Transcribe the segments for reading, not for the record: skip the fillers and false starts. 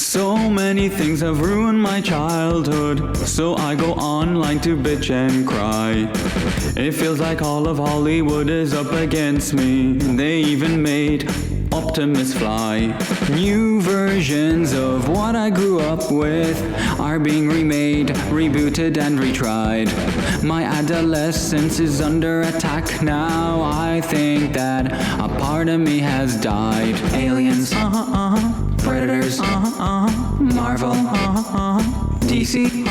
So many things have ruined my childhood, so I go online to bitch and cry. It feels like all of Hollywood is up against me. They even made Optimus fly. New versions of what I grew up with are being remade, rebooted and retried. My adolescence is under attack now. I think that a part of me has died. Aliens, Predators, Marvel, DC,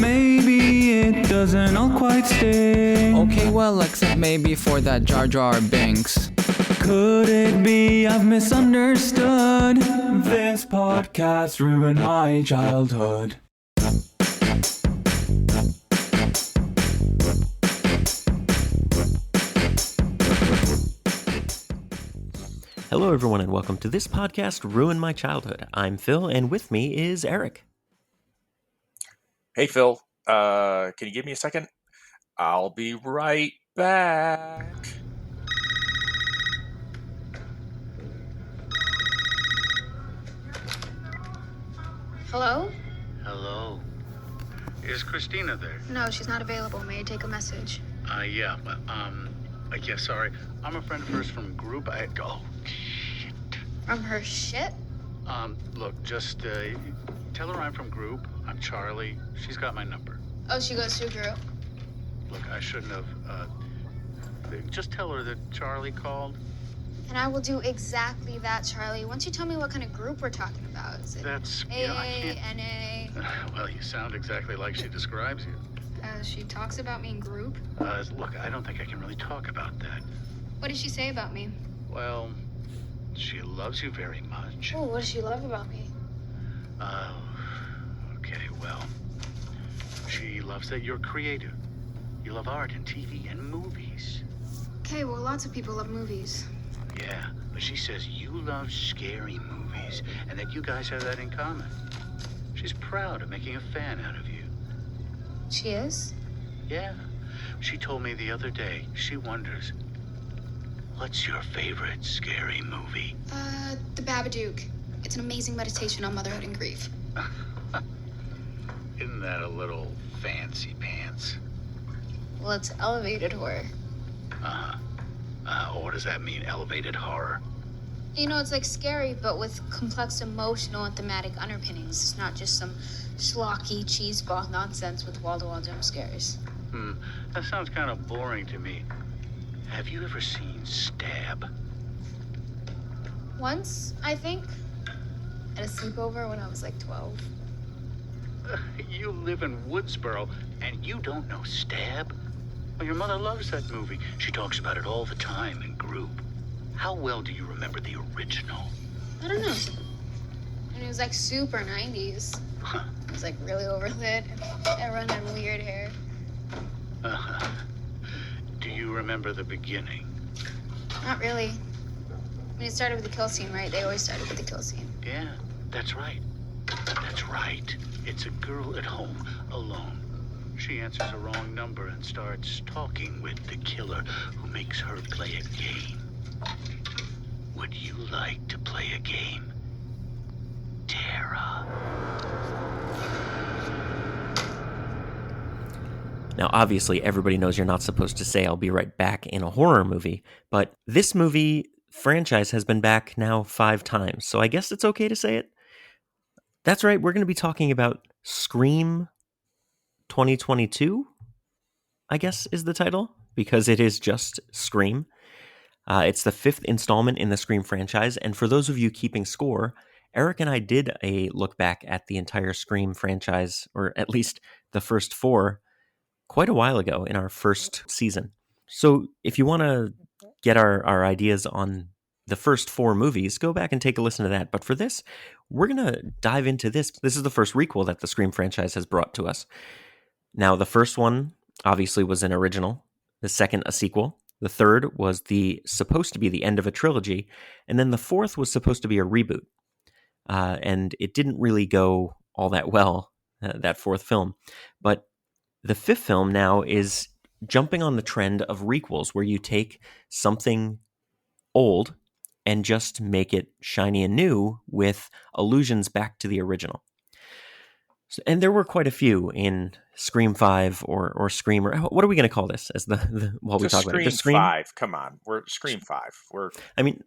maybe it doesn't all quite sting. Okay, well, except maybe for that Jar Jar Binks. Could it be I've misunderstood? This podcast ruined my childhood. Hello, everyone, and welcome to This Podcast Ruined My Childhood. I'm Phil, and with me is Eric. Hey, Phil, can you give me a second? I'll be right back. Hello? Hello. Is Christina there? No, she's not available. May I take a message? Yeah, sorry. I'm a friend of hers from group. Shit. From her shit? Look, just, tell her I'm from group. I'm Charlie. She's got my number. Oh, she goes to a group. Look, I shouldn't have, just tell her that Charlie called. And I will do exactly that, Charlie. Once you tell me what kind of group we're talking about. Is it That's, AA, yeah, I can't. NA? Well, you sound exactly like she describes you. She talks about me in group? Look, I don't think I can really talk about that. What did she say about me? Well, she loves you very much. Oh, what does she love about me? Okay, well, she loves that you're creative. You love art and TV and movies. Okay, well, lots of people love movies. Yeah, but she says you love scary movies and that you guys have that in common. She's proud of making a fan out of you. She is? Yeah. She told me the other day she wonders, what's your favorite scary movie? The Babadook. It's an amazing meditation on motherhood and grief. Isn't that a little fancy pants? Well, it's elevated horror. What does that mean, elevated horror? You know, it's like scary, but with complex emotional and thematic underpinnings. It's not just some schlocky cheeseball nonsense with wall-to-wall jump scares. That sounds kind of boring to me. Have you ever seen Stab? Once, I think, at a sleepover when I was like 12. You live in Woodsboro, and you don't know Stab? Well, your mother loves that movie. She talks about it all the time in group. How well do you remember the original? I don't know. And it was like super 90s. It was like really overlit, and everyone had weird hair. Do you remember the beginning? Not really. I mean, it started with the kill scene, right? They always started with the kill scene. Yeah, that's right. That's right. It's a girl at home, alone. She answers a wrong number and starts talking with the killer who makes her play a game. Would you like to play a game, Tara? Now, obviously, everybody knows you're not supposed to say I'll be right back in a horror movie, but this movie franchise has been back now 5 times, so I guess it's okay to say it. That's right, we're going to be talking about Scream 2022, I guess is the title, because it is just Scream. It's the 5th installment in the Scream franchise, and for those of you keeping score, Eric and I did a look back at the entire Scream franchise, or at least the first 4, quite a while ago in our first season. So if you want to get our ideas on the first 4 movies, go back and take a listen to that. But for this, we're going to dive into this. This is the first requel that the Scream franchise has brought to us. Now, the first one obviously was an original, the second a sequel, the third was supposed to be the end of a trilogy, and then the fourth was supposed to be a reboot. And it didn't really go all that well, that fourth film. But the fifth film now is jumping on the trend of requels, where you take something old and just make it shiny and new with allusions back to the original. So, and there were quite a few in Scream 5 or Scream, or what are we going to call this as while we Just talk about it? Scream Just Scream? 5. Come on. We're Scream 5. We're I mean,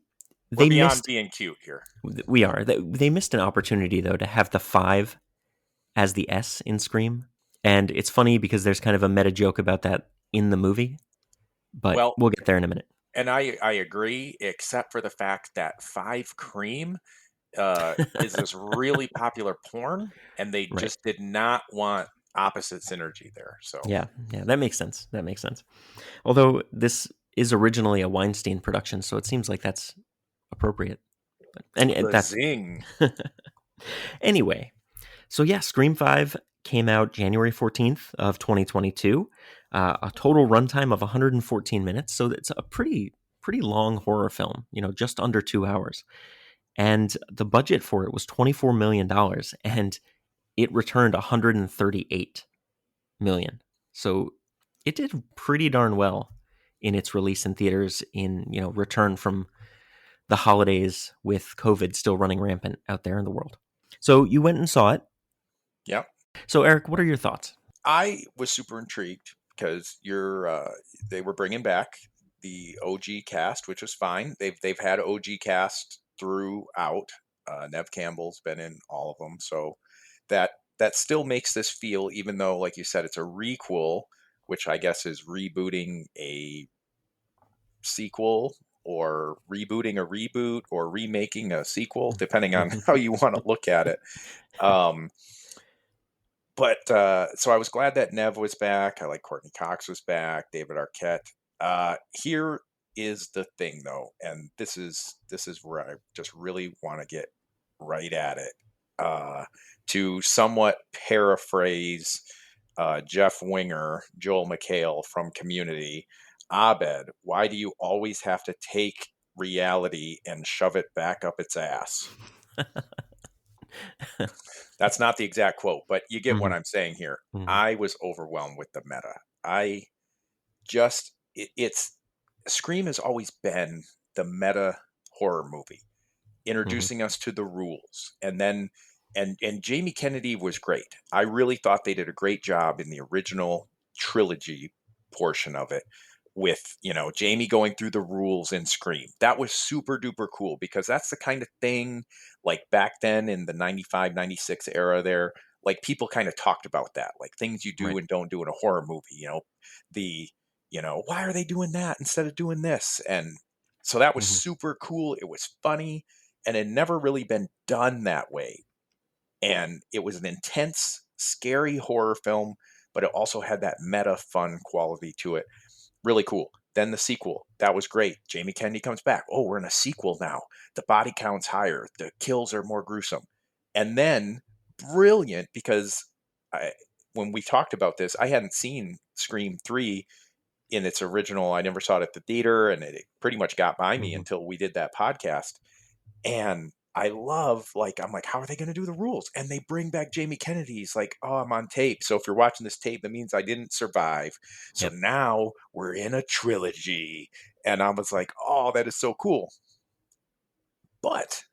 we're they beyond missed, being cute here. we are. They missed an opportunity, though, to have the 5 as the S in Scream. And it's funny because there's kind of a meta joke about that in the movie, but Well, we'll get there in a minute. and I agree, except for the fact that 5cream is this really popular porn, and they Right. just did not want opposite synergy there. So Yeah, that makes sense. Although this is originally a Weinstein production, so it seems like that's appropriate. And the that's zing. anyway. So yeah, Scream 5 came out January 14th of 2022. A total runtime of 114 minutes, so it's a pretty long horror film. Just under 2 hours. And the budget for it was $24 million, and it returned $138 million. So it did pretty darn well in its release in theaters in, return from the holidays with COVID still running rampant out there in the world. So you went and saw it. Yep. So Eric, what are your thoughts? I was super intrigued because they were bringing back the OG cast, which was fine. They've had OG cast throughout. Nev Campbell's been in all of them, so that still makes this feel, even though, like you said, it's a requel, which I guess is rebooting a sequel or rebooting a reboot or remaking a sequel, depending on how you want to look at it. But so I was glad that Nev was back. I like Courtney Cox was back, David Arquette. Here is the thing, though, and this is where I just really want to get right at it. To somewhat paraphrase Jeff Winger, Joel McHale from Community, Abed, why do you always have to take reality and shove it back up its ass? That's not the exact quote, but you get what I'm saying here. I was overwhelmed with the meta. It's Scream has always been the meta horror movie, introducing us to the rules. And then, and Jamie Kennedy was great. I really thought they did a great job in the original trilogy portion of it with, Jamie going through the rules in Scream. That was super duper cool because that's the kind of thing, like back then in the 95, 96 era there, like people kind of talked about that, like things you do and don't do in a horror movie, why are they doing that instead of doing this? And so that was super cool. It was funny, and it never really been done that way. And it was an intense, scary horror film, but it also had that meta fun quality to it. Really cool. Then the sequel. That was great. Jamie Kennedy comes back. Oh, we're in a sequel now. The body count's higher. The kills are more gruesome. And then brilliant, because when we talked about this, I hadn't seen Scream 3 in its original. I never saw it at the theater, and it pretty much got by me until we did that podcast. And I love, I'm like, how are they going to do the rules? And they bring back Jamie Kennedy's like, oh, I'm on tape. So if you're watching this tape, that means I didn't survive. So now we're in a trilogy. And I was like, oh, that is so cool. But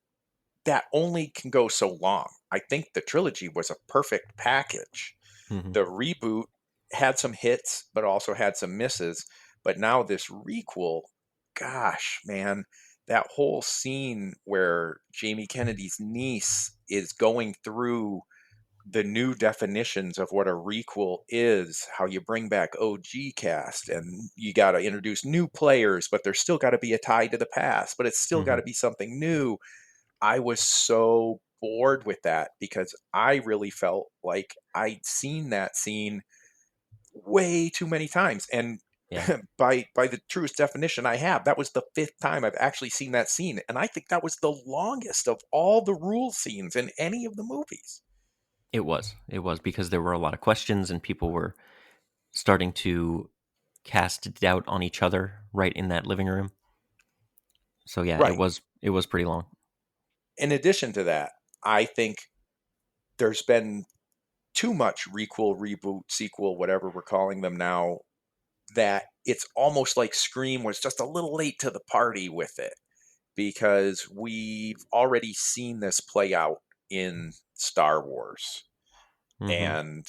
that only can go so long. I think the trilogy was a perfect package. The reboot had some hits, but also had some misses. But now this requel, gosh, man, that whole scene where Jamie Kennedy's niece is going through the new definitions of what a requel is, how you bring back OG cast, and you got to introduce new players, but there's still got to be a tie to the past, but it's still got to be something new. I was so bored with that because I really felt like I'd seen that scene way too many times. And by the truest definition I have, that was the 5th time I've actually seen that scene. And I think that was the longest of all the rule scenes in any of the movies. It was because there were a lot of questions and people were starting to cast doubt on each other right in that living room. So yeah, it was pretty long. In addition to that, I think there's been too much requel, reboot, sequel, whatever we're calling them now, that it's almost like Scream was just a little late to the party with it. because we've already seen this play out in Star Wars. Mm-hmm. And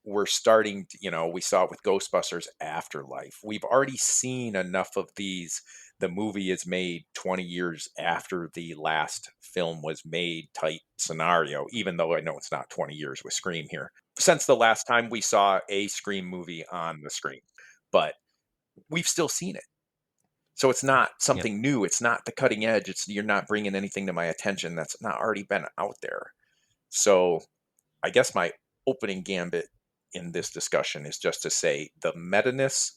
we're starting to, we saw it with Ghostbusters Afterlife. We've already seen enough of these. The movie is made 20 years after the last film was made type scenario, even though I know it's not 20 years with Scream here. Since the last time we saw a Scream movie on the screen. But we've still seen it. So it's not something new. It's not the cutting edge. You're not bringing anything to my attention that's not already been out there. So I guess my opening gambit in this discussion is just to say the meta-ness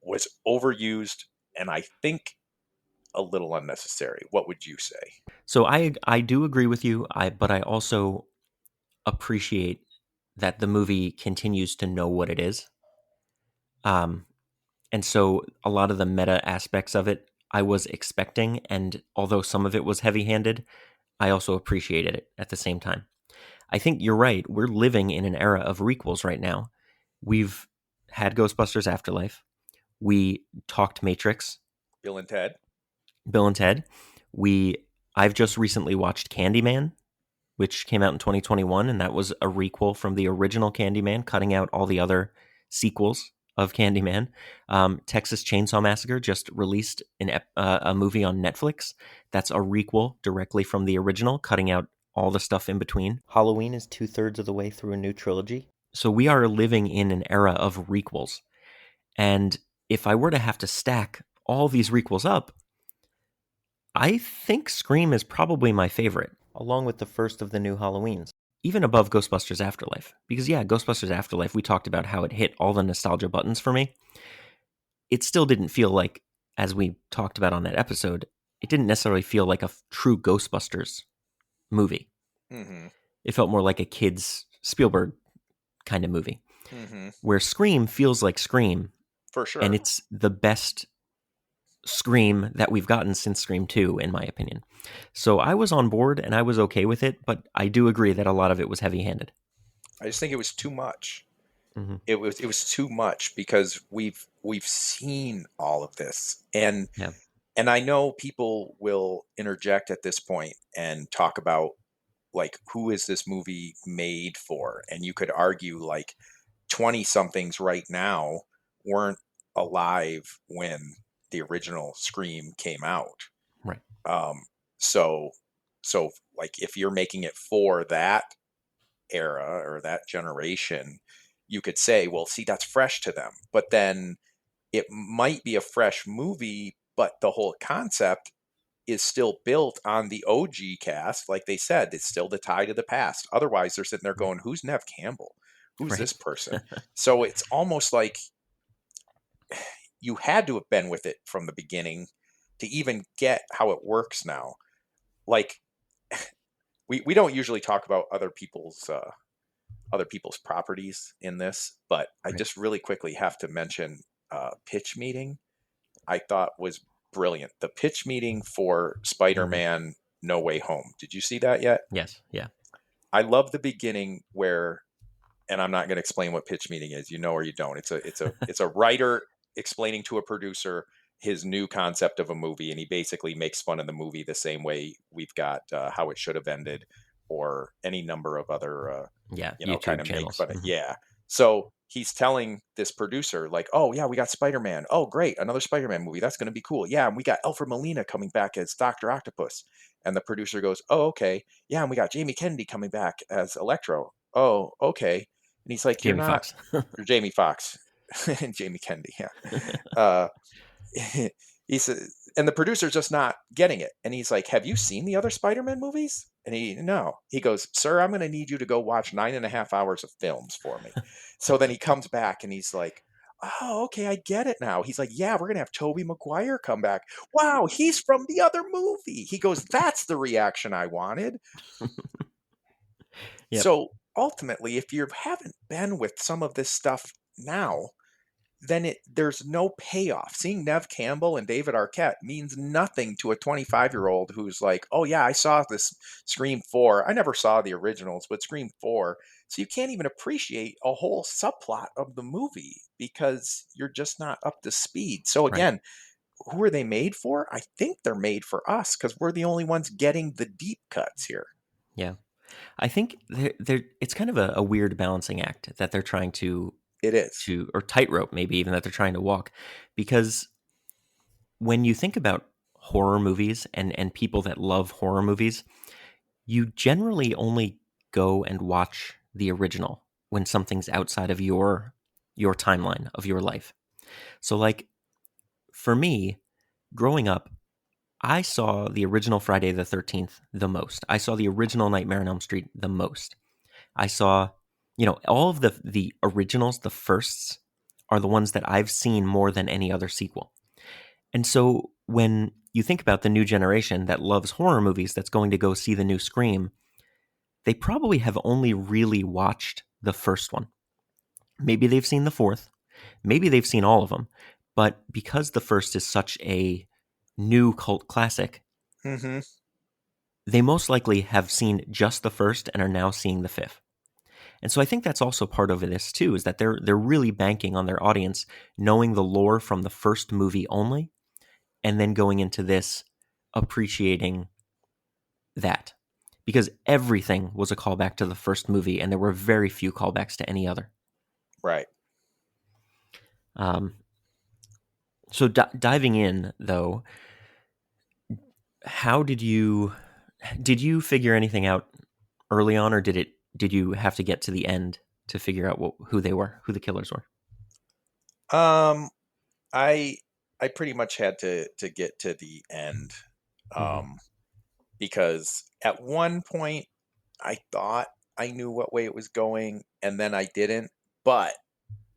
was overused and I think a little unnecessary. What would you say? So I do agree with you, but I also appreciate that the movie continues to know what it is. And so a lot of the meta aspects of it I was expecting, and although some of it was heavy-handed, I also appreciated it at the same time. I think you're right. We're living in an era of requels right now. We've had Ghostbusters Afterlife. We talked Matrix, Bill and Ted. Bill and Ted. I've just recently watched Candyman, which came out in 2021, and that was a requel from the original Candyman, cutting out all the other sequels of Candyman. Texas Chainsaw Massacre just released a movie on Netflix. That's a requel directly from the original, cutting out all the stuff in between. Halloween is 2/3 of the way through a new trilogy. So we are living in an era of requels. And if I were to have to stack all these requels up, I think Scream is probably my favorite, along with the first of the new Halloweens, even above Ghostbusters Afterlife. Because yeah, Ghostbusters Afterlife, we talked about how it hit all the nostalgia buttons for me. It still didn't feel like, as we talked about on that episode, it didn't necessarily feel like a true Ghostbusters movie. Mm-hmm. It felt more like a kid's Spielberg kind of movie. Mm-hmm. Where Scream feels like Scream. For sure. And it's the best Scream that we've gotten since Scream 2, in my opinion. So I was on board and I was okay with it, but I do agree that a lot of it was heavy-handed. I just think it was too much. Mm-hmm. It was too much because we've seen all of this. And I know people will interject at this point and talk about like who is this movie made for? And you could argue like 20 somethings right now weren't alive when the original Scream came out. Right. So like if you're making it for that era or that generation, you could say, well, see, that's fresh to them. But then it might be a fresh movie, but the whole concept is still built on the OG cast. Like they said, it's still the tie to the past. Otherwise, they're sitting there going, who's Nev Campbell? Who's this person? So it's almost like you had to have been with it from the beginning to even get how it works now. Like we don't usually talk about other people's properties in this, but I just really quickly have to mention Pitch Meeting. I thought was brilliant. The pitch meeting for Spider-Man No Way Home. Did you see that yet? Yes. Yeah. I love the beginning where, and I'm not going to explain what pitch meeting is, or you don't. It's a writer explaining to a producer his new concept of a movie, and he basically makes fun of the movie the same way we've got How It Should Have Ended or any number of other YouTube kind of channels. make fun of. Yeah. So he's telling this producer, like, oh, yeah, we got Spider-Man. Oh, great. Another Spider-Man movie. That's going to be cool. Yeah. And we got Alfred Molina coming back as Dr. Octopus. And the producer goes, oh, okay. Yeah. And we got Jamie Kennedy coming back as Electro. Oh, okay. And he's like, Jamie Foxx. Or Jamie Foxx and Jamie Kennedy. Yeah. He says, and the producer's just not getting it. And he's like, have you seen the other Spider-Man movies? And no. He goes, sir, I'm going to need you to go watch 9.5 hours of films for me. So then he comes back and he's like, oh, okay, I get it now. He's like, yeah, we're going to have Tobey Maguire come back. Wow, he's from the other movie. He goes, that's the reaction I wanted. Yep. So ultimately, if you haven't been with some of this stuff now, then there's no payoff. Seeing Nev Campbell and David Arquette means nothing to a 25-year-old who's like, oh yeah, I saw this Scream 4. I never saw the originals, but Scream 4. So you can't even appreciate a whole subplot of the movie because you're just not up to speed. So again, who are they made for? I think they're made for us because we're the only ones getting the deep cuts here. Yeah. I think it's kind of a weird balancing act that they're trying It is. or tightrope maybe even that they're trying to walk, because when you think about horror movies and people that love horror movies, you generally only go and watch the original when something's outside of your timeline of your life. So like for me, growing up, I saw the original Friday the 13th the most. I saw the original Nightmare on Elm Street the most. I saw, all of the originals, the firsts, are the ones that I've seen more than any other sequel. And so when you think about the new generation that loves horror movies that's going to go see the new Scream, they probably have only really watched the first one. Maybe they've seen the fourth. Maybe they've seen all of them. But because the first is such a new cult classic, Mm-hmm. they most likely have seen just the first and are now seeing the fifth. And so I think that's also part of this too, is that they're really banking on their audience knowing the lore from the first movie only, and then going into this appreciating that. Because everything was a callback to the first movie, and there were very few callbacks to any other. Right. So diving in, though, how did you figure anything out early on, or did you have to get to the end to figure out who they were, who the killers were? I pretty much had to get to the end, because at one point I thought I knew what way it was going, and then I didn't. But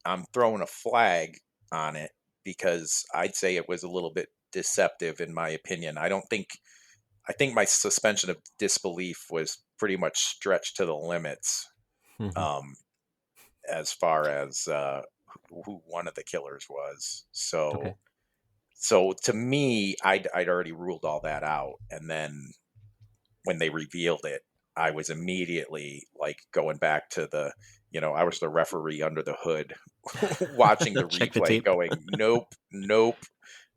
I'm throwing a flag on it because I'd say it was a little bit deceptive in my opinion. I think my suspension of disbelief was pretty much stretched to the limits, as far as who one of the killers was. So, Okay. so to me, I'd already ruled all that out, and then when they revealed it, I was immediately like going back to the, I was the referee under the hood, watching the Check the replay, tape. going, nope, nope,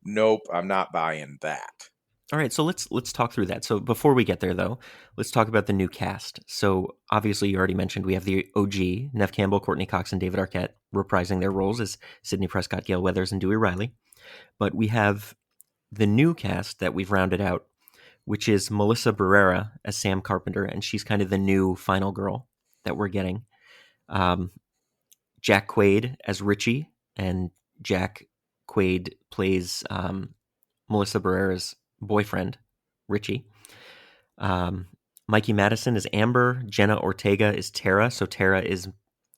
nope, I'm not buying that. All right, so let's talk through that. So before we get there, though, let's talk about the new cast. So obviously, you already mentioned we have the OG, Nev Campbell, Courtney Cox, and David Arquette reprising their roles as Sidney Prescott, Gail Weathers, and Dewey Riley. But we have the new cast that we've rounded out, which is Melissa Barrera as Sam Carpenter, and she's kind of the new final girl that we're getting. Jack Quaid as Richie, and Jack Quaid plays Melissa Barrera's boyfriend, Richie. Mikey Madison is Amber. Jenna Ortega is Tara. So Tara is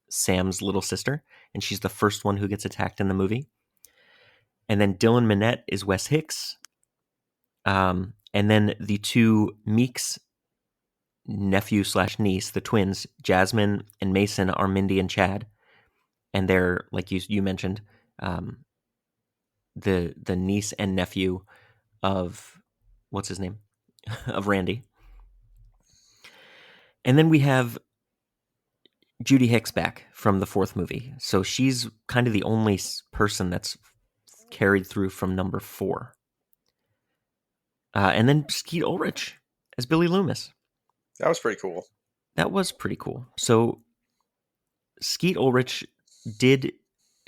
Sam's little sister, and she's the first one who gets attacked in the movie. And then Dylan Minnette is Wes Hicks. And then the two Meeks nephew/niece, the twins, Jasmine and Mason, are Mindy and Chad. And they're, like you mentioned, the niece and nephew of, what's his name? of Randy. And then we have Judy Hicks back from the fourth movie. So she's kind of the only person that's carried through from number 4. And then Skeet Ulrich as Billy Loomis. That was pretty cool. That was pretty cool. So Skeet Ulrich did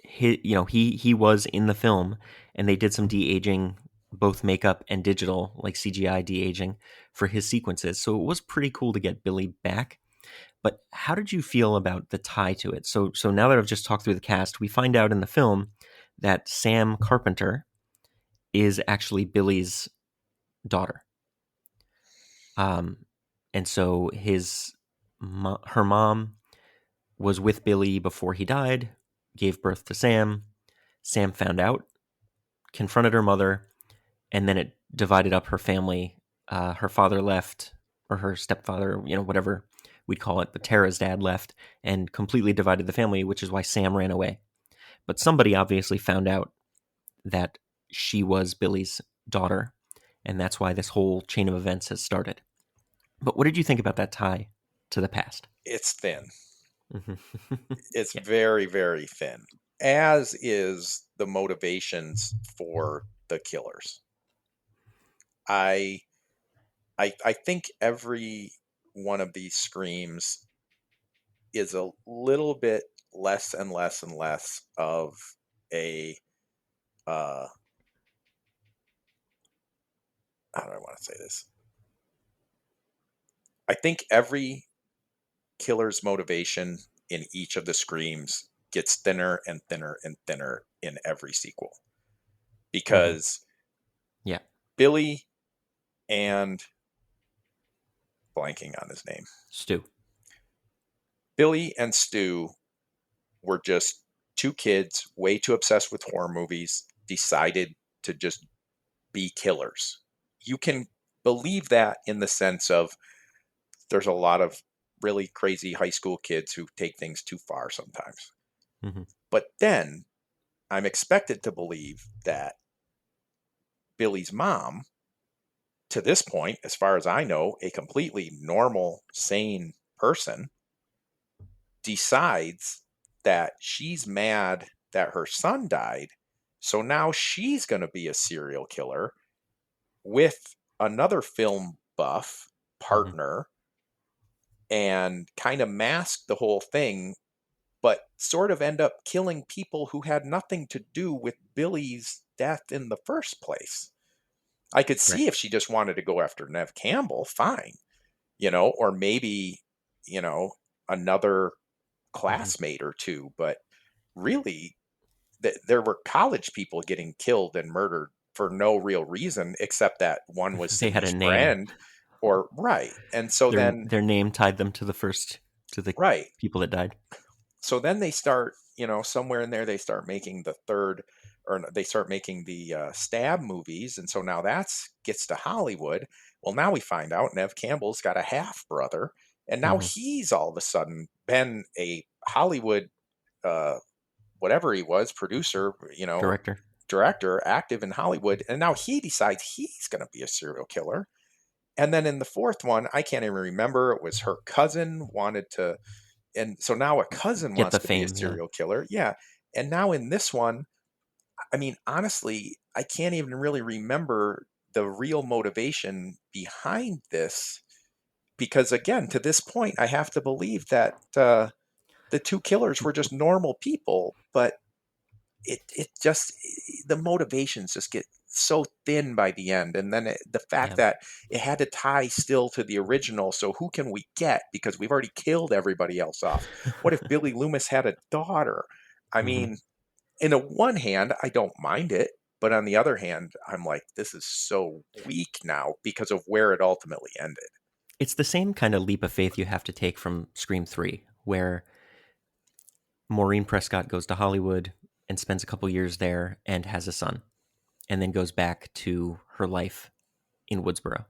he was in the film, and they did some de-aging, both makeup and digital, like CGI de-aging for his sequences. So it was pretty cool to get Billy back. But how did you feel about the tie to it? So now that I've just talked through the cast, we find out in the film that Sam Carpenter is actually Billy's daughter. And so her mom was with Billy before he died, gave birth to Sam. Sam found out, confronted her mother, and then it divided up her family. Her father left, or her stepfather, whatever we'd call it, but Tara's dad left and completely divided the family, which is why Sam ran away. But somebody obviously found out that she was Billy's daughter, and that's why this whole chain of events has started. But what did you think about that tie to the past? It's thin. It's very, very thin, as is the motivations for the killers. I think every one of these screams is a little bit less and less and less of a how do I want to say this? I think every killer's motivation in each of the screams gets thinner and thinner and thinner in every sequel. Because Yeah. Billy and blanking on his name. Stu. Billy and Stu were just two kids way too obsessed with horror movies, decided to just be killers. You can believe that in the sense of there's a lot of really crazy high school kids who take things too far sometimes. Mm-hmm. But then I'm expected to believe that Billy's mom, to this point, as far as I know, a completely normal, sane person, decides that she's mad that her son died. So now she's going to be a serial killer with another film buff partner and kind of mask the whole thing, but sort of end up killing people who had nothing to do with Billy's death in the first place. I could see if she just wanted to go after Nev Campbell, fine, or maybe, another classmate or two, but really there were college people getting killed and murdered for no real reason except that one was they had a name friend and so their name tied them to the people that died. So then they start, somewhere in there they start making they start making the stab movies, and so now gets to Hollywood. Well, now we find out Nev Campbell's got a half brother, and now he's all of a sudden been a Hollywood whatever he was, producer, director, active in Hollywood, and now he decides he's going to be a serial killer. And then in the fourth one, I can't even remember, it was her cousin wanted to, and so now a cousin wants to be a serial killer. Yeah. And now in this one, I mean, honestly, I can't even really remember the real motivation behind this, because again, to this point, I have to believe that the two killers were just normal people, but it just, the motivations just get so thin by the end. And then the fact that it had to tie still to the original. So who can we get? Because we've already killed everybody else off. What if Billy Loomis had a daughter? I mean, in the one hand, I don't mind it. But on the other hand, I'm like, this is so weak now because of where it ultimately ended. It's the same kind of leap of faith you have to take from Scream 3, where Maureen Prescott goes to Hollywood and spends a couple years there and has a son, and then goes back to her life in Woodsboro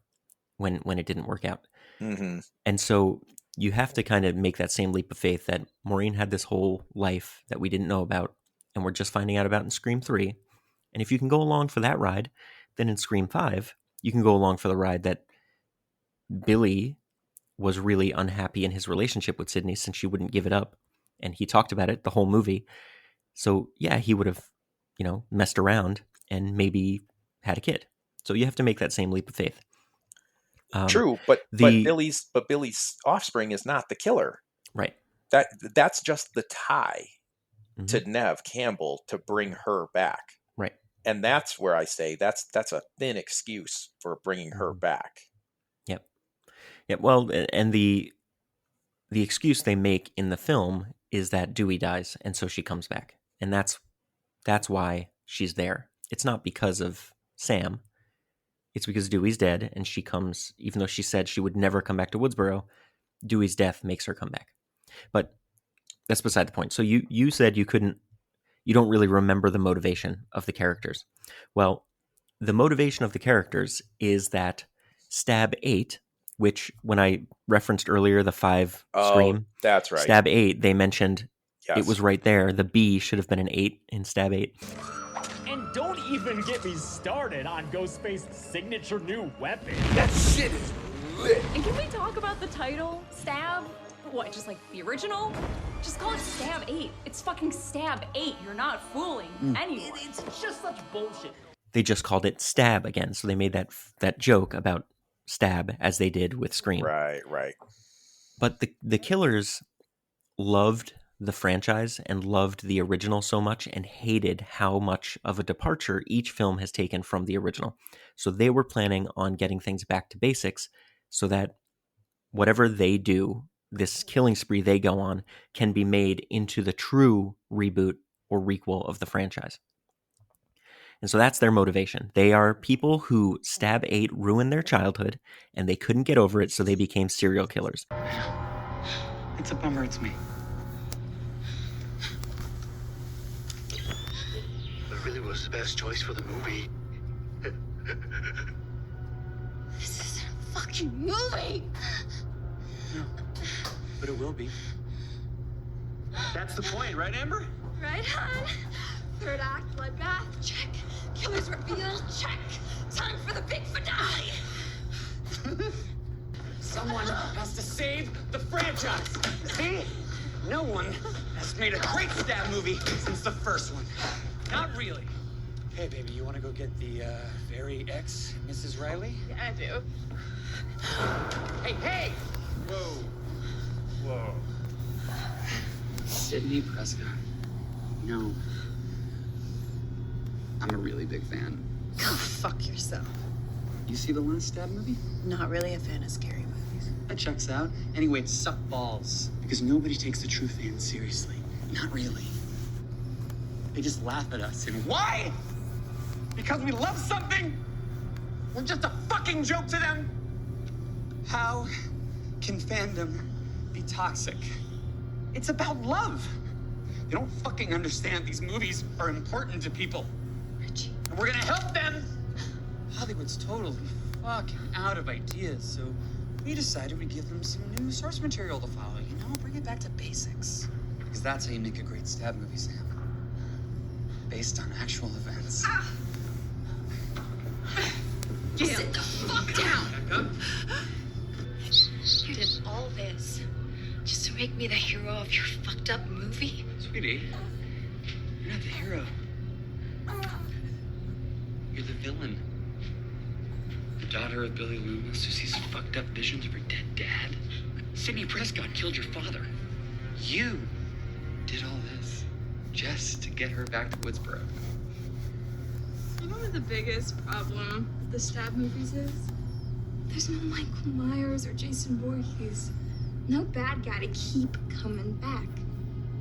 when it didn't work out. Mm-hmm. And so you have to kind of make that same leap of faith that Maureen had this whole life that we didn't know about, and we're just finding out about in Scream 3. And if you can go along for that ride, then in Scream 5, you can go along for the ride that Billy was really unhappy in his relationship with Sydney since she wouldn't give it up. And he talked about it the whole movie. So yeah, he would have, messed around and maybe had a kid. So you have to make that same leap of faith. True, but Billy's offspring is not the killer. Right. That's just the tie to Nev Campbell to bring her back. Right. And that's where I say that's a thin excuse for bringing her back. Yep. Yeah. Well, and the excuse they make in the film is that Dewey dies, and so she comes back, and that's why she's there. It's not because of Sam. It's because Dewey's dead, and she comes, even though she said she would never come back to Woodsboro, Dewey's death makes her come back. But that's beside the point. So you said you don't really remember the motivation of the characters. Well, the motivation of the characters is that Stab 8, which when I referenced earlier the 5 Scream, that's right. Stab 8, they mentioned it was right there. The B should have been an 8 in Stab 8. And don't even get me started on Ghostface's signature new weapon. That shit is lit. And can we talk about the title? Stab? What, just like the original? Just call it Stab 8. It's fucking Stab 8. You're not fooling anyone. It's just such bullshit. They just called it Stab again. So they made that joke about Stab as they did with Scream. Right. But the killers loved the franchise and loved the original so much and hated how much of a departure each film has taken from the original. So they were planning on getting things back to basics so that whatever they do, this killing spree they go on, can be made into the true reboot or requel of the franchise. And so that's their motivation. They are people who Stab 8 ruined their childhood and they couldn't get over it, so they became serial killers. It's a bummer it's me. It really was the best choice for the movie. This isn't a fucking movie! No, but it will be. That's the point, right, Amber? Right, hon? Third act, bloodbath, check. Killers revealed, check. Time for the big finale. Someone has to save the franchise. See? No one has made a great Stab movie since the first one. Not really. Hey, baby, you want to go get the very ex Mrs. Riley? Yeah, I do. Hey! Whoa. Sydney Prescott. No. I'm a really big fan. Go fuck yourself. You see the last Stab movie? Not really a fan of scary movies. That checks out. Anyway, suck balls. Because nobody takes the true fans seriously. Not really. They just laugh at us. And why? Because we love something? We're just a fucking joke to them? How can fandom be toxic? It's about love. They don't fucking understand these movies are important to people. Richie. And we're gonna help them. Hollywood's totally fucking out of ideas, so we decided we'd give them some new source material to follow, you know? Bring it back to basics. Because that's how you make a great Stab movie, Sam. Based on actual events. Sit the fuck down! Back up. You did all this just to make me the hero of your fucked up movie? Sweetie, you're not the hero. You're the villain. The daughter of Billy Loomis who sees fucked up visions of her dead dad. Sidney Prescott killed your father. You did all this just to get her back to Woodsboro. You know what the biggest problem with the Stab movies is? There's no Michael Myers or Jason Voorhees. No bad guy to keep coming back.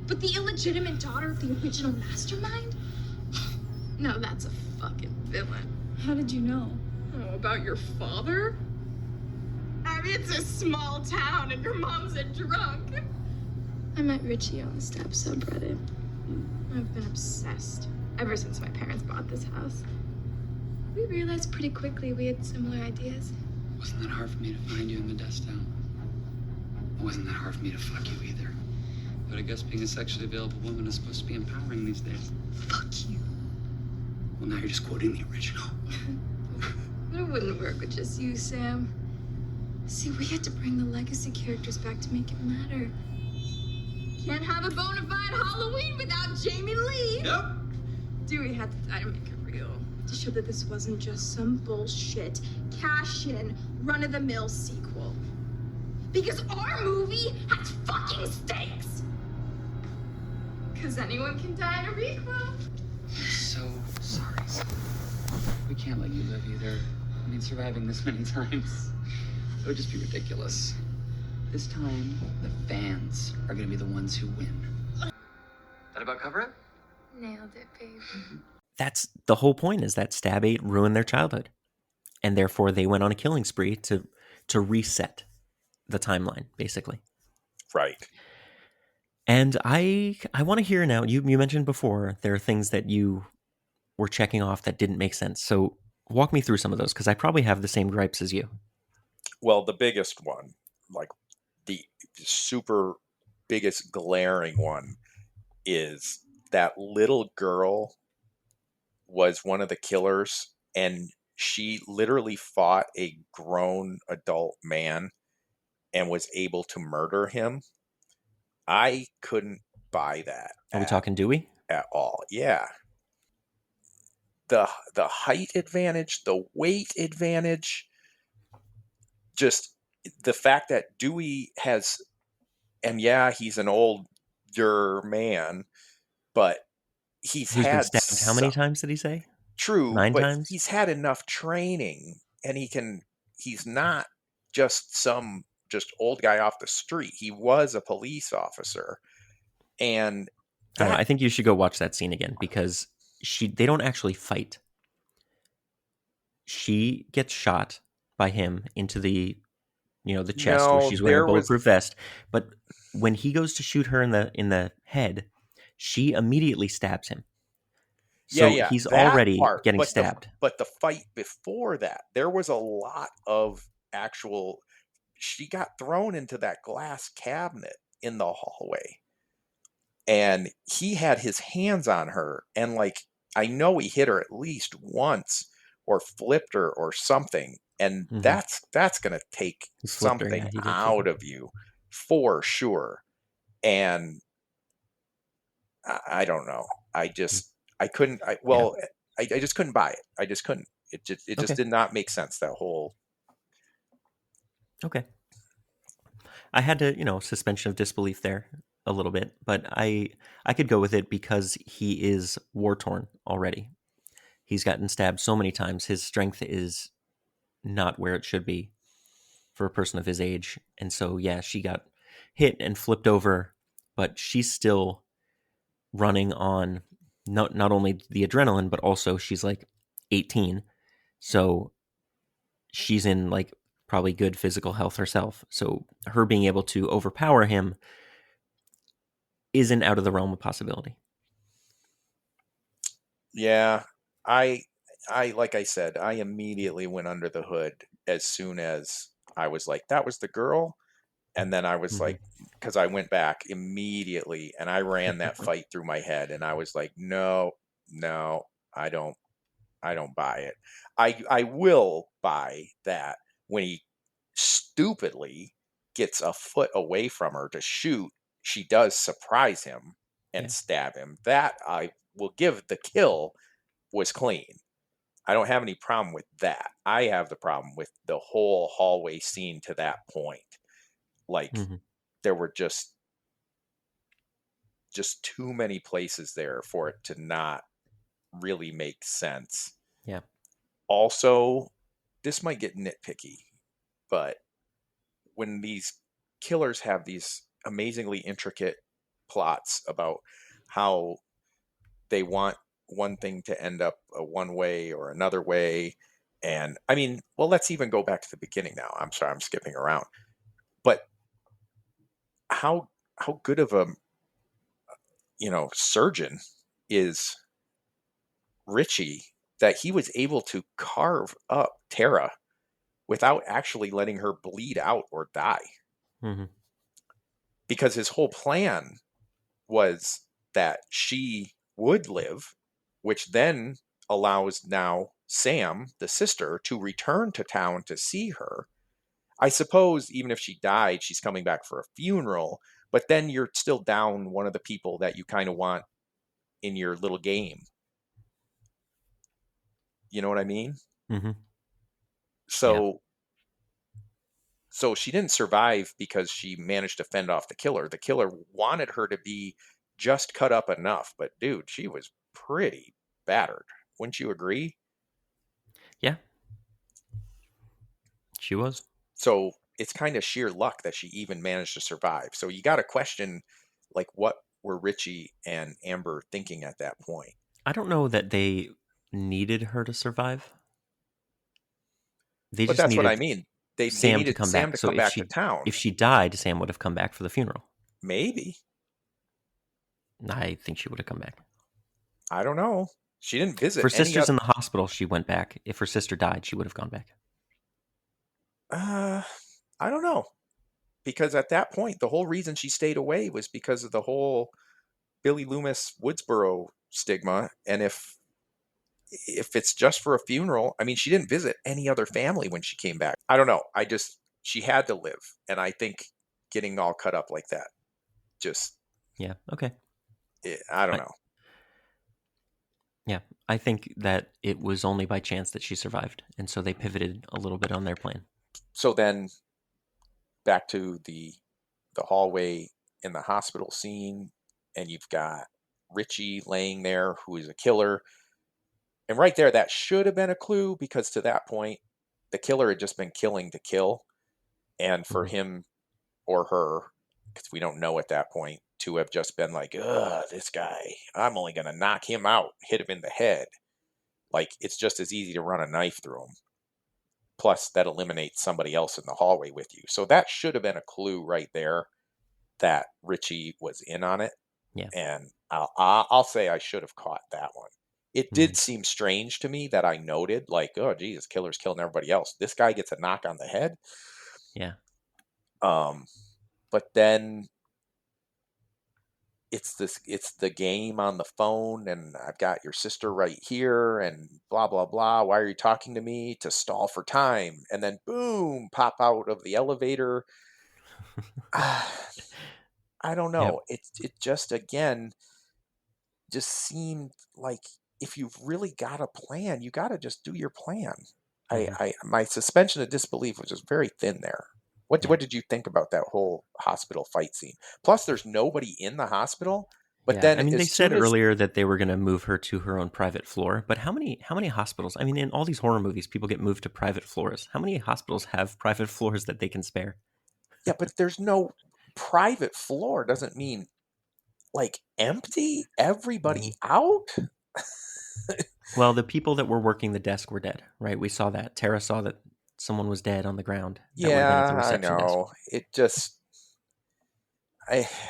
But the illegitimate daughter of the original mastermind? No, that's a fucking villain. How did you know? Oh, about your father? I mean, it's a small town and your mom's a drunk. I met Richie on the Stab subreddit. I've been obsessed ever since my parents bought this house. We realized pretty quickly we had similar ideas. Wasn't that hard for me to find you in the dust town? It wasn't that hard for me to fuck you either. But I guess being a sexually available woman is supposed to be empowering these days. Fuck you. Well, now you're just quoting the original. But it wouldn't work with just you, Sam. See, we had to bring the legacy characters back to make it matter. Can't have a bona fide Halloween without Jamie Lee. Nope. Dewey had to die to make it real. To show that this wasn't just some bullshit, cash-in, run-of-the-mill sequel. Because our movie has fucking stakes! Because anyone can die in a requel. I'm so sorry, Sam. We can't let you live either. I mean, surviving this many times, it would just be ridiculous. This time, the fans are gonna be the ones who win. That about cover it? Nailed it, babe. That's the whole point, is that Stab 8 ruined their childhood. And therefore they went on a killing spree to reset the timeline, basically. Right. And I want to hear now, you mentioned before there are things that you were checking off that didn't make sense. So walk me through some of those, because I probably have the same gripes as you. Well, the biggest one, like the super biggest glaring one, is that little girl was one of the killers, and she literally fought a grown adult man and was able to murder him. I couldn't buy that. Are we talking Dewey? At all. Yeah. the height advantage, the weight advantage, just the fact that Dewey has, and yeah, he's an older man, but he's Who's been had stabbed how many times did he say? true, 9 but times? he's had enough training, and he's not just some just old guy off the street. He was a police officer, and I don't know. that I think you should go watch that scene again because they don't actually fight. She gets shot by him into the chest where no, she's wearing a there was bulletproof vest, but when he goes to shoot her in the head, she immediately stabs him. So yeah, he's that already part, getting stabbed. but the fight before that, there was a lot of actual. She got thrown into that glass cabinet in the hallway, and he had his hands on her, and like I know he hit her at least once or flipped her or something, and Mhm. that's going to take He flipped her, something yeah, he did flip out her. of you for sure. And I don't know. I couldn't. Yeah. I just couldn't buy it. I just couldn't. It just Okay. did not make sense. That whole. Okay. I had to, suspension of disbelief there a little bit, but I could go with it because he is war torn already. He's gotten stabbed so many times. His strength is not where it should be for a person of his age. And so, yeah, she got hit and flipped over, but she's still running on not only the adrenaline, but also she's like 18. So she's in like probably good physical health herself. So her being able to overpower him isn't out of the realm of possibility. Yeah, I like I said, I immediately went under the hood as soon as I was like, that was the girl. And then I was like, because I went back immediately and I ran that fight through my head, and I was like, no, I don't buy it. I will buy that when he stupidly gets a foot away from her to shoot, she does surprise him and stab him. That I will give. The kill was clean. I don't have any problem with that. I have the problem with the whole hallway scene to that point. Like there were just too many places there for it to not really make sense. Yeah. Also, this might get nitpicky, but when these killers have these amazingly intricate plots about how they want one thing to end up one way or another way, and I mean, well, let's even go back to the beginning now. I'm sorry, I'm skipping around, but how good of a surgeon is Richie that he was able to carve up Tara without actually letting her bleed out or die. Because his whole plan was that she would live, which then allows now Sam, the sister, to return to town to see her. I suppose even if she died, she's coming back for a funeral, but then you're still down one of the people that you kind of want in your little game. You know what I mean? So she didn't survive because she managed to fend off the killer. The killer wanted her to be just cut up enough, but dude, she was pretty battered. Wouldn't you agree? Yeah. She was. So it's kind of sheer luck that she even managed to survive. So you got to question, like, what were Richie and Amber thinking at that point? I don't know that they needed her to survive. They But just that's needed what I mean. They Sam to needed come Sam back. to come back to town. If she died, Sam would have come back for the funeral. Maybe. I think she would have come back. I don't know. She didn't visit. For sisters in the hospital, she went back. If her sister died, she would have gone back. I don't know. Because at that point, the whole reason she stayed away was because of the whole Billy Loomis Woodsboro stigma. And if it's just for a funeral, I mean, she didn't visit any other family when she came back. I don't know. She had to live. And I think getting all cut up like that, just. Yeah. Okay. I don't know. Yeah, I think that it was only by chance that she survived, and so they pivoted a little bit on their plan. So then back to the hallway in the hospital scene, and you've got Richie laying there, who is a killer. And right there, that should have been a clue, because to that point, the killer had just been killing to kill. And for him or her, because we don't know at that point, to have just been like, ugh, this guy, I'm only going to knock him out, hit him in the head. Like, it's just as easy to run a knife through him. Plus, that eliminates somebody else in the hallway with you. So that should have been a clue right there that Richie was in on it. Yeah. And I'll say I should have caught that one. It did seem strange to me that I noted, like, oh, Jesus, killer's killing everybody else. This guy gets a knock on the head. Yeah. But then it's the game on the phone, and I've got your sister right here, and blah, blah, blah. Why are you talking to me? To stall for time. And then boom, pop out of the elevator. I don't know. Yep. It just, again, just seemed like, if you've really got a plan, you got to just do your plan. My suspension of disbelief was just very thin there. What did you think about that whole hospital fight scene? Plus, there's nobody in the hospital. But then, I mean, they said soon as, earlier that they were going to move her to her own private floor. But how many hospitals? I mean, in all these horror movies, people get moved to private floors. How many hospitals have private floors that they can spare? Yeah, but there's no private floor. Doesn't mean like empty. Everybody out. Well, the people that were working the desk were dead, right? We saw that. Tara saw that someone was dead on the ground. That would have been at the Yeah, I reception desk. know. It just,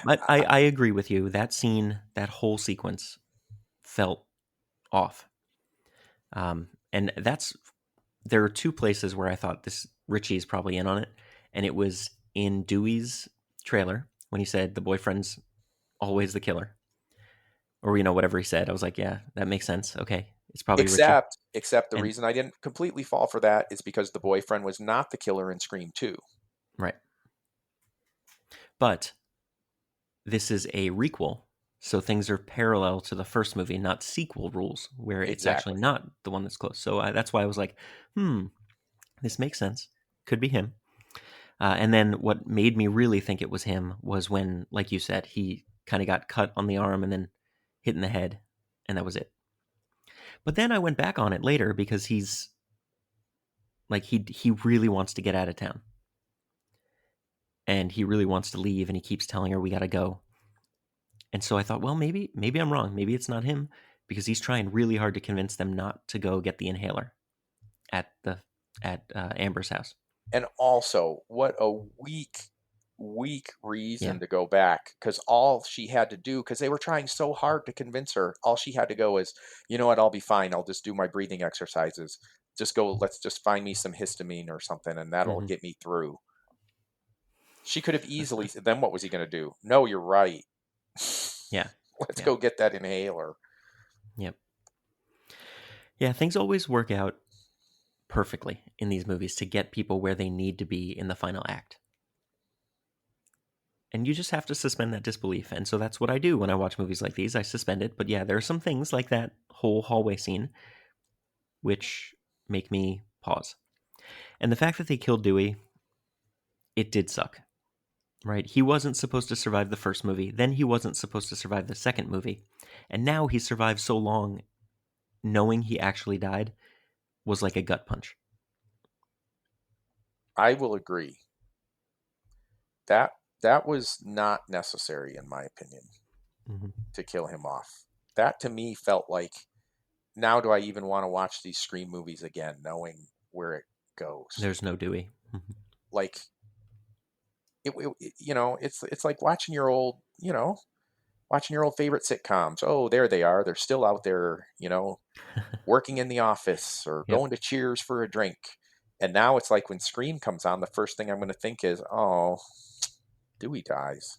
But I agree with you. That scene, that whole sequence felt off. And there are two places where I thought this Richie's probably in on it. And it was in Dewey's trailer when he said the boyfriend's always the killer. Or, whatever he said. I was like, yeah, that makes sense. Okay. It's probably Richie. Except the reason I didn't completely fall for that is because the boyfriend was not the killer in Scream 2. Right. But this is a requel, so things are parallel to the first movie, not sequel rules, where it's actually not the one that's close. So that's why I was like, this makes sense. Could be him. And then what made me really think it was him was when, like you said, he kind of got cut on the arm and then hit in the head, and that was it. But then I went back on it later because he's like, he really wants to get out of town. And he really wants to leave, and he keeps telling her, we got to go. And so I thought, well, maybe I'm wrong. Maybe it's not him, because he's trying really hard to convince them not to go get the inhaler at Amber's house. And also, what a weak reason to go back, because all she had to do, because they were trying so hard to convince her, all she had to go is, you know what, I'll be fine. I'll just do my breathing exercises. Just go, let's just find me some histamine or something, and that'll get me through. She could have easily, then what was he going to do? No, you're right. Yeah. Let's go get that inhaler. Yep. Yeah, things always work out perfectly in these movies to get people where they need to be in the final act. And you just have to suspend that disbelief. And so that's what I do when I watch movies like these. I suspend it. But yeah, there are some things like that whole hallway scene which make me pause. And the fact that they killed Dewey, it did suck. Right? He wasn't supposed to survive the first movie. Then he wasn't supposed to survive the second movie. And now he survived so long, knowing he actually died was like a gut punch. I will agree. That was not necessary, in my opinion, to kill him off. That to me felt like, now do I even want to watch these Scream movies again, knowing where it goes? There's no Dewey. Like, it's like watching your old favorite sitcoms. Oh, there they are. They're still out there, working in the office or going to Cheers for a drink. And now it's like when Scream comes on, the first thing I'm going to think is, oh, Dewey dies.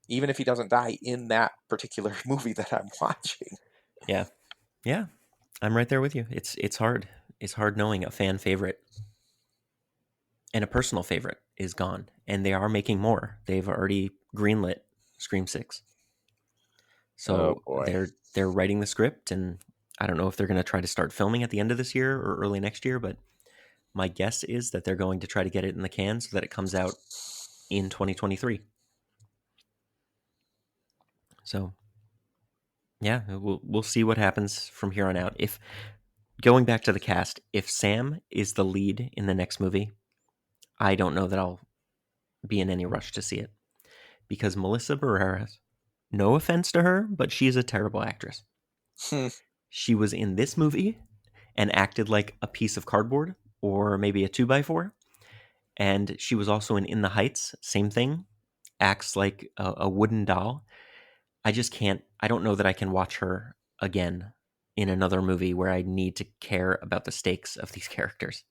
Even if he doesn't die in that particular movie that I'm watching. Yeah. Yeah. I'm right there with you. It's hard. It's hard knowing a fan favorite and a personal favorite is gone. And they are making more. They've already greenlit Scream 6. So boy. they're writing the script, and I don't know if they're going to try to start filming at the end of this year or early next year, but my guess is that they're going to try to get it in the can so that it comes out in 2023. So yeah, we'll see what happens from here on out. If going back to the cast, if Sam is the lead in the next movie, I don't know that I'll be in any rush to see it, because Melissa Barrera, no offense to her, but she's a terrible actress. She was in this movie and acted like a piece of cardboard or maybe a 2x4. And she was also in The Heights, same thing, acts like a wooden doll. I just can't, I don't know that I can watch her again in another movie where I need to care about the stakes of these characters.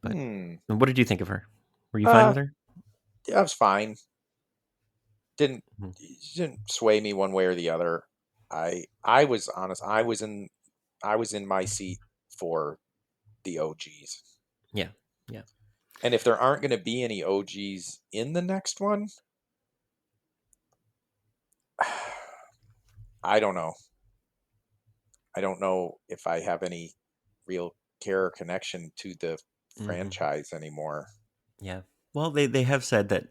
But what did you think of her? Were you fine with her? Yeah, I was fine. Didn't sway me one way or the other. I was honest. I was in my seat for the OGs. Yeah. And if there aren't going to be any OGs in the next one, I don't know. I don't know if I have any real care or connection to the franchise anymore. Yeah. Well, they have said that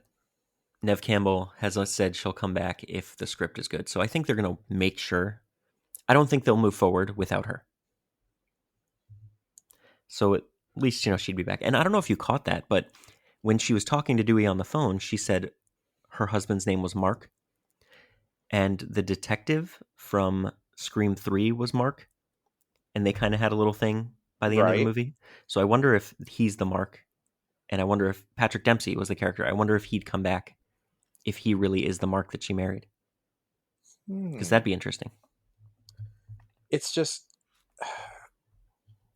Neve Campbell has said she'll come back if the script is good. So I think they're going to make sure. I don't think they'll move forward without her. So at least, she'd be back. And I don't know if you caught that, but when she was talking to Dewey on the phone, she said her husband's name was Mark. And the detective from Scream 3 was Mark. And they kind of had a little thing by the end of the movie. So I wonder if he's the Mark. And I wonder if Patrick Dempsey was the character. I wonder if he'd come back, if he really is the Mark that she married. Because that'd be interesting. It's just...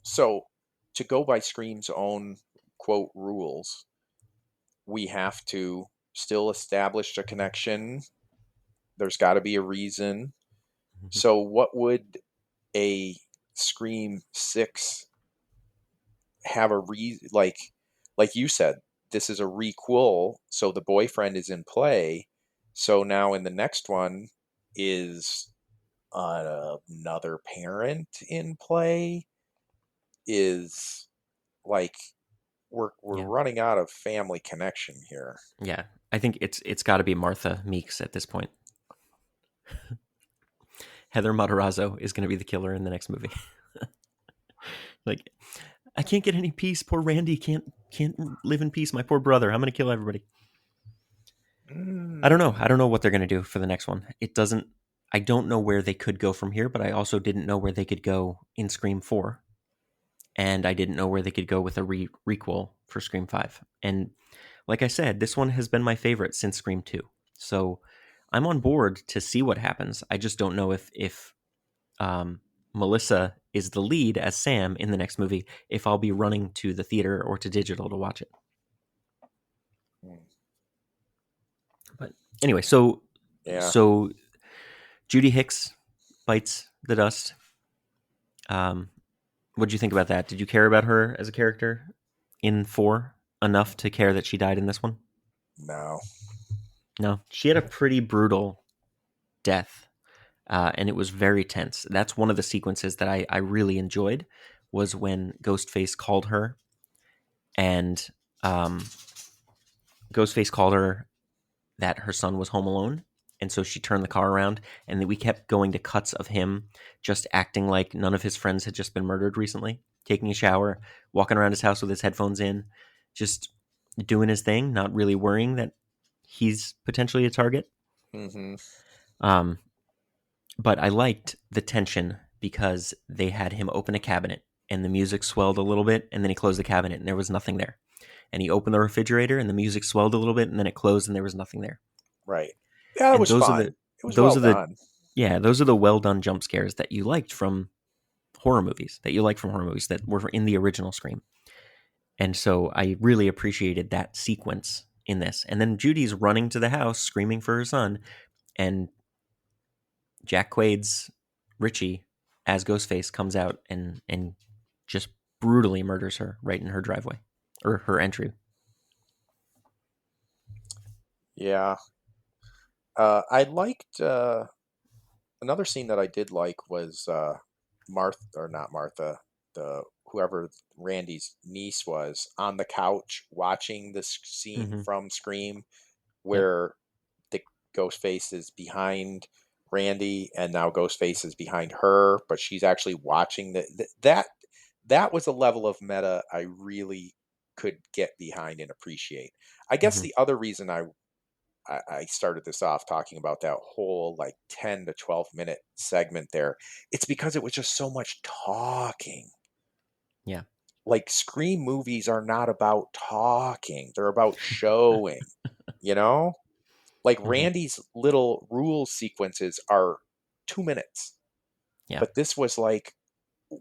So, to go by Scream's own, quote, rules, we have to still establish a connection. There's got to be a reason. So what would a Scream 6 have a reason? Like you said, this is a requel, so the boyfriend is in play. So now in the next one, is another parent in play? Is like we're running out of family connection here. Yeah, I think it's got to be Martha Meeks at this point. Heather Matarazzo is going to be the killer in the next movie. Like, I can't get any peace. Poor Randy can't live in peace. My poor brother. I'm going to kill everybody. I don't know. I don't know what they're going to do for the next one. I don't know where they could go from here, but I also didn't know where they could go in Scream 4. And I didn't know where they could go with a requel for Scream 5. And like I said, this one has been my favorite since Scream 2. So I'm on board to see what happens. I just don't know if Melissa is the lead as Sam in the next movie, if I'll be running to the theater or to digital to watch it. But anyway, so Judy Hicks bites the dust. What did you think about that? Did you care about her as a character in 4 enough to care that she died in this one? No. She had a pretty brutal death, and it was very tense. That's one of the sequences that I really enjoyed, was when Ghostface called her, and Ghostface called her that her son was home alone. And so she turned the car around, and then we kept going to cuts of him just acting like none of his friends had just been murdered recently, taking a shower, walking around his house with his headphones in, just doing his thing, not really worrying that he's potentially a target. But I liked the tension because they had him open a cabinet, and the music swelled a little bit, and then he closed the cabinet, and there was nothing there. And he opened the refrigerator, and the music swelled a little bit, and then it closed, and there was nothing there. Right. Yeah, it was fun. It was well done. Yeah, those are the well done jump scares that you liked from horror movies, that were in the original Scream. And so I really appreciated that sequence in this. And then Judy's running to the house screaming for her son, and Jack Quaid's Richie as Ghostface comes out and just brutally murders her right in her driveway, or her entry. Yeah. I liked another scene that I did like was Martha, or not Martha, the whoever Randy's niece was, on the couch watching this scene Mm-hmm. from Scream Yep. where the Ghostface is behind Randy and now Ghostface is behind her, but she's actually watching that was a level of meta I really could get behind and appreciate. I guess Mm-hmm. the other reason I started this off talking about that whole like 10 to 12-minute segment there, it's because it was just so much talking. Yeah. Like Scream movies are not about talking, they're about showing, you know? Like Mm-hmm. Randy's little rules sequences are 2 minutes. Yeah. But this was like,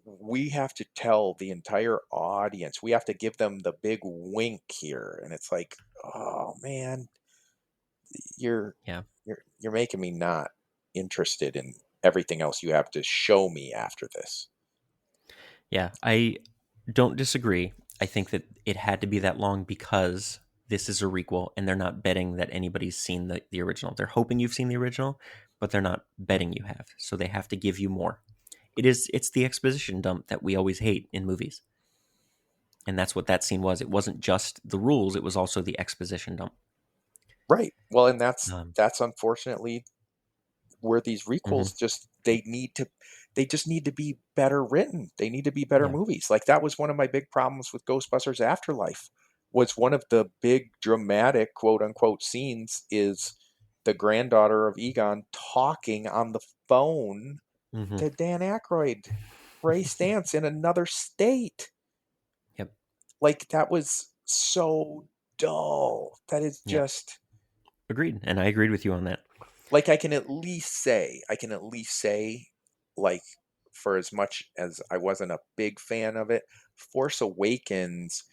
we have to tell the entire audience, we have to give them the big wink here. And it's like, oh man, you're Yeah. you're making me not interested in everything else you have to show me after this. Yeah. I don't disagree. I think that it had to be that long because this is a requel and they're not betting that anybody's seen the original. They're hoping you've seen the original, but they're not betting you have. So they have to give you more. It's the exposition dump that we always hate in movies. And that's what that scene was. It wasn't just the rules, it was also the exposition dump. Right. Well, and Um, that's unfortunately where these mhm. requels they just need to be better written. They need to be better Yeah. movies. Like that was one of my big problems with Ghostbusters Afterlife. Was one of the big dramatic quote unquote scenes is the granddaughter of Egon talking on the phone Mm-hmm. to Dan Aykroyd, Ray Stantz in another state. Yep. Like that was so dull. That is Yep. just Agreed. And I agreed with you on that. like I can at least say, like, for as much as I wasn't a big fan of it, Force Awakens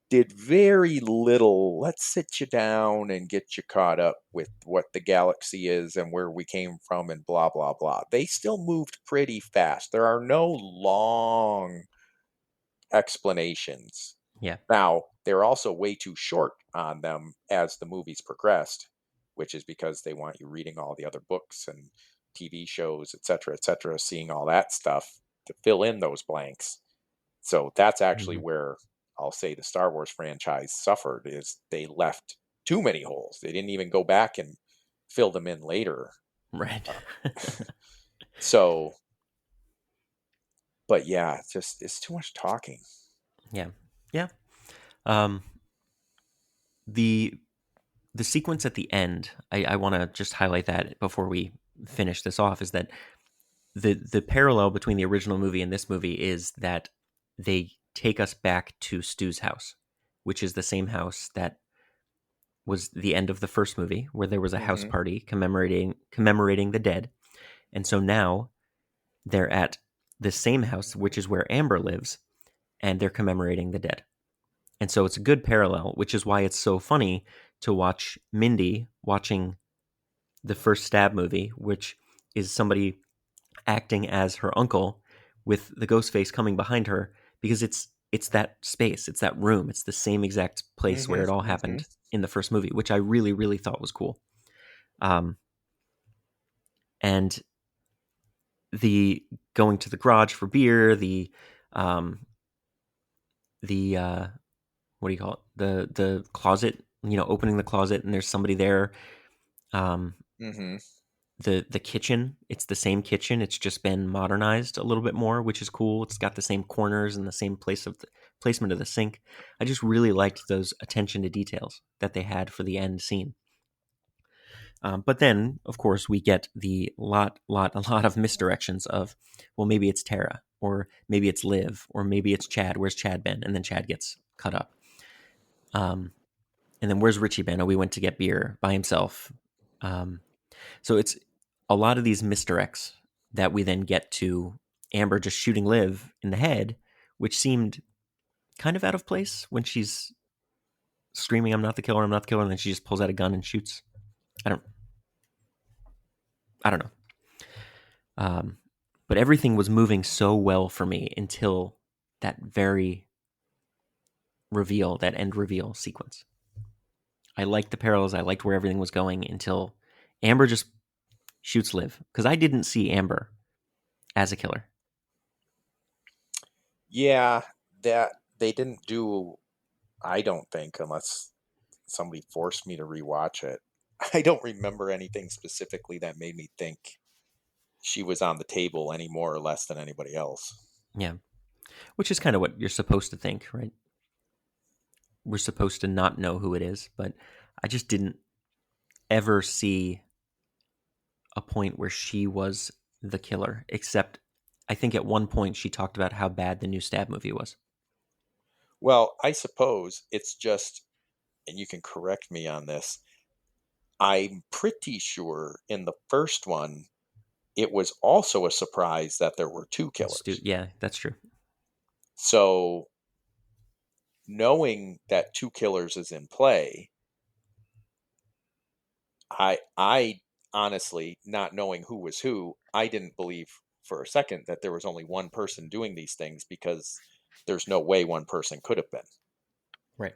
did very little. Let's sit you down and get you caught up with what the galaxy is and where we came from and blah blah blah. They still moved pretty fast. There are no long explanations. Yeah. Now, they're also way too short on them as the movies progressed, which is because they want you reading all the other books and TV shows, et cetera, seeing all that stuff to fill in those blanks. So that's actually Mm-hmm. where I'll say the Star Wars franchise suffered, is they left too many holes. They didn't even go back and fill them in later. Right. So, but yeah, it's too much talking. Yeah. Yeah. Um, the sequence at the end, I want to just highlight that before we finish this off, is that the parallel between the original movie and this movie is that they take us back to Stu's house, which is the same house that was the end of the first movie, where there was a house Mhm. party commemorating the dead. And so now they're at the same house, which is where Amber lives, and they're commemorating the dead. And so it's a good parallel, which is why it's so funny to watch Mindy watching the first Stab movie, which is somebody acting as her uncle with the ghost face coming behind her, because it's that space, it's that room, it's the same exact place where Mhm. it all Mhm. happened in the first movie, which I really, really thought was cool. And the going to the garage for beer, the what do you call it? The closet, opening the closet and there's somebody there. Mhm. The kitchen, it's the same kitchen, it's just been modernized a little bit more, which is cool. It's got the same corners and the same placement of the sink. I just really liked those attention to details that they had for the end scene. But then, of course, we get a lot of misdirections of, well, maybe it's Tara, or maybe it's Liv, or maybe it's Chad. Where's Chad been? And then Chad gets cut up. And then where's Richie been? Oh, we went to get beer by himself. So it's a lot of these misdirects that we then get to Amber just shooting Liv in the head, which seemed kind of out of place when she's screaming, I'm not the killer, and then she just pulls out a gun and shoots. I don't know. But everything was moving so well for me until that very that end reveal sequence. I liked the parallels. I liked where everything was going until Amber just shoots Liv, because I didn't see Amber as a killer. Yeah, that they didn't do, I don't think, unless somebody forced me to rewatch it. I don't remember anything specifically that made me think she was on the table any more or less than anybody else. Yeah, which is kind of what you're supposed to think, right? We're supposed to not know who it is, but I just didn't ever see a point where she was the killer, except I think at one point she talked about how bad the new Stab movie was. Well, I suppose it's just, and you can correct me on this, I'm pretty sure in the first one, it was also a surprise that there were two killers. Yeah, that's true. So knowing that two killers is in play, I honestly, not knowing who was who, I didn't believe for a second that there was only one person doing these things, because there's no way one person could have been. Right.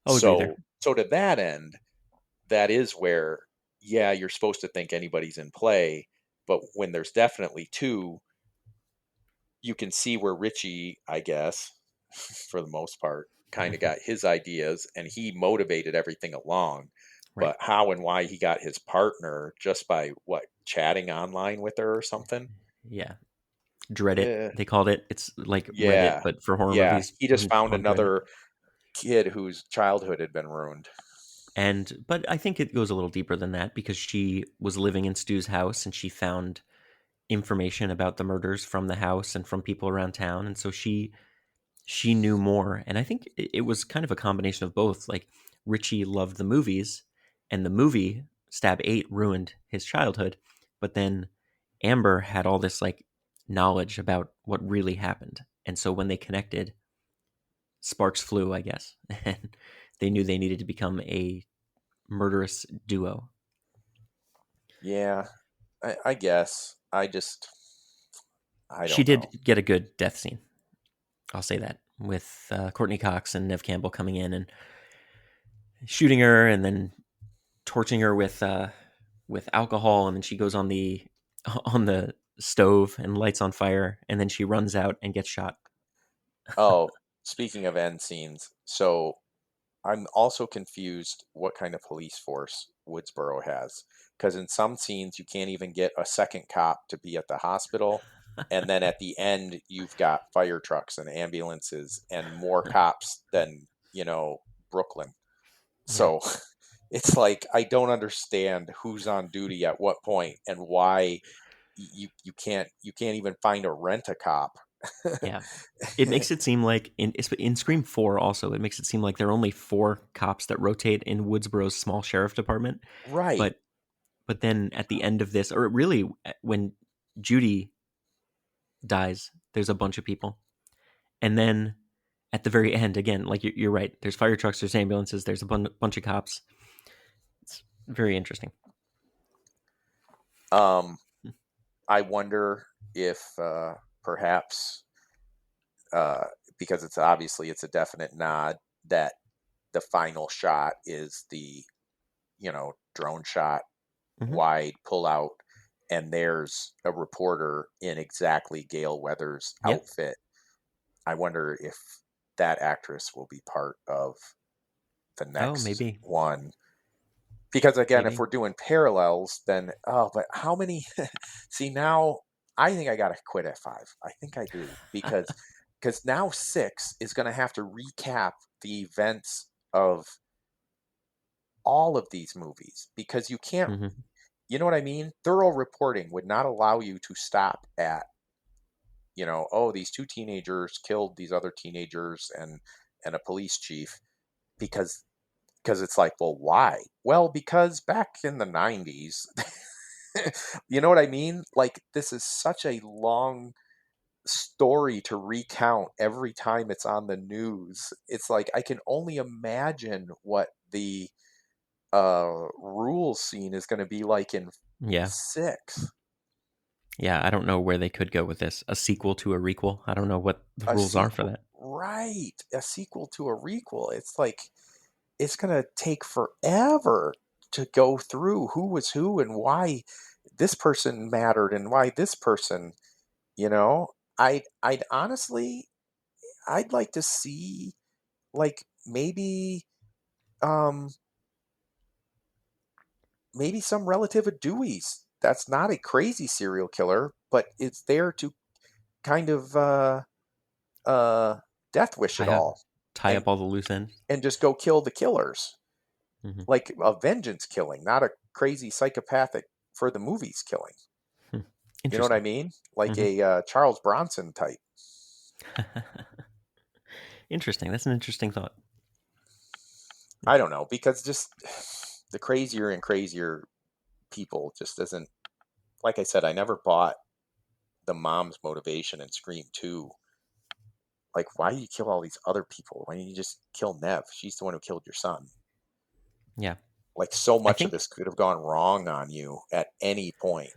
I'll agree there. So to that end, that is where, yeah, you're supposed to think anybody's in play, but when there's definitely two, you can see where Richie, I guess, for the most part, kind of got his ideas, and he motivated everything along. Right. But how and why he got his partner just by chatting online with her or something? Yeah. Dreadit, they called it. It's like Yeah. Reddit, but for horror movies. He just found on another Reddit. kid whose childhood had been ruined. But I think it goes a little deeper than that, because she was living in Stu's house and she found information about the murders from the house and from people around town, and so she knew more. And I think it was kind of a combination of both. Like, Richie loved the movies, and the movie Stab 8 ruined his childhood, but then Amber had all this like knowledge about what really happened, and so when they connected, sparks flew, I guess, and they knew they needed to become a murderous duo. Yeah, I guess. I don't She know. did get a good death scene, I'll say that, with Courtney Cox and Nev Campbell coming in and shooting her and then torching her with alcohol, and then she goes on the stove and lights on fire, and then she runs out and gets shot. Oh, speaking of end scenes, so I'm also confused what kind of police force Woodsboro has, because in some scenes you can't even get a second cop to be at the hospital, and then at the end you've got fire trucks and ambulances and more cops than, Brooklyn. So it's like, I don't understand who's on duty at what point and why you can't even find a rent-a-cop. Yeah, it makes it seem like in Scream 4 also, it makes it seem like there are only 4 cops that rotate in Woodsboro's small sheriff department. Right. But then at the end of this, or really when Judy dies, there's a bunch of people. And then at the very end, again, like you're right, there's fire trucks, there's ambulances, there's a bunch of cops. It's very interesting. I wonder if perhaps, because it's a definite nod that the final shot is the, drone shot, wide pull out, and there's a reporter in exactly Gale Weathers' outfit. I wonder if that actress will be part of the next one. Because again, if we're doing parallels, then, but how many? See, now I think I got to quit at 5. I think I do, because now 6 is going to have to recap the events of all of these movies, because you can't, you know what I mean? Thorough reporting would not allow you to stop at, these 2 teenagers killed these other teenagers and a police chief, because it's like, well, why? Well, because back in the 90s, you know what I mean? Like, this is such a long story to recount every time it's on the news. It's like, I can only imagine what the rules scene is going to be like in 6. Yeah, I don't know where they could go with this. A sequel to a requel? I don't know what the rules are for that. Right. A sequel to a requel. It's like, it's going to take forever to go through who was who and why this person mattered and why this person, you know, I'd honestly, I'd like to see like um maybe some relative of Dewey's that's not a crazy serial killer, but it's there to kind of death wish it all tie up all the loose ends and just go kill the killers. Mm-hmm. Like a vengeance killing, not a crazy psychopathic for the movies killing. You know what I mean? Like a Charles Bronson type. Interesting. That's an interesting thought. I don't know, because just the crazier and crazier people just doesn't, like I said, I never bought the mom's motivation in Scream 2. Like, why do you kill all these other people? Why don't you just kill Nev? She's the one who killed your son. Yeah. Like, so much of this could have gone wrong on you at any point.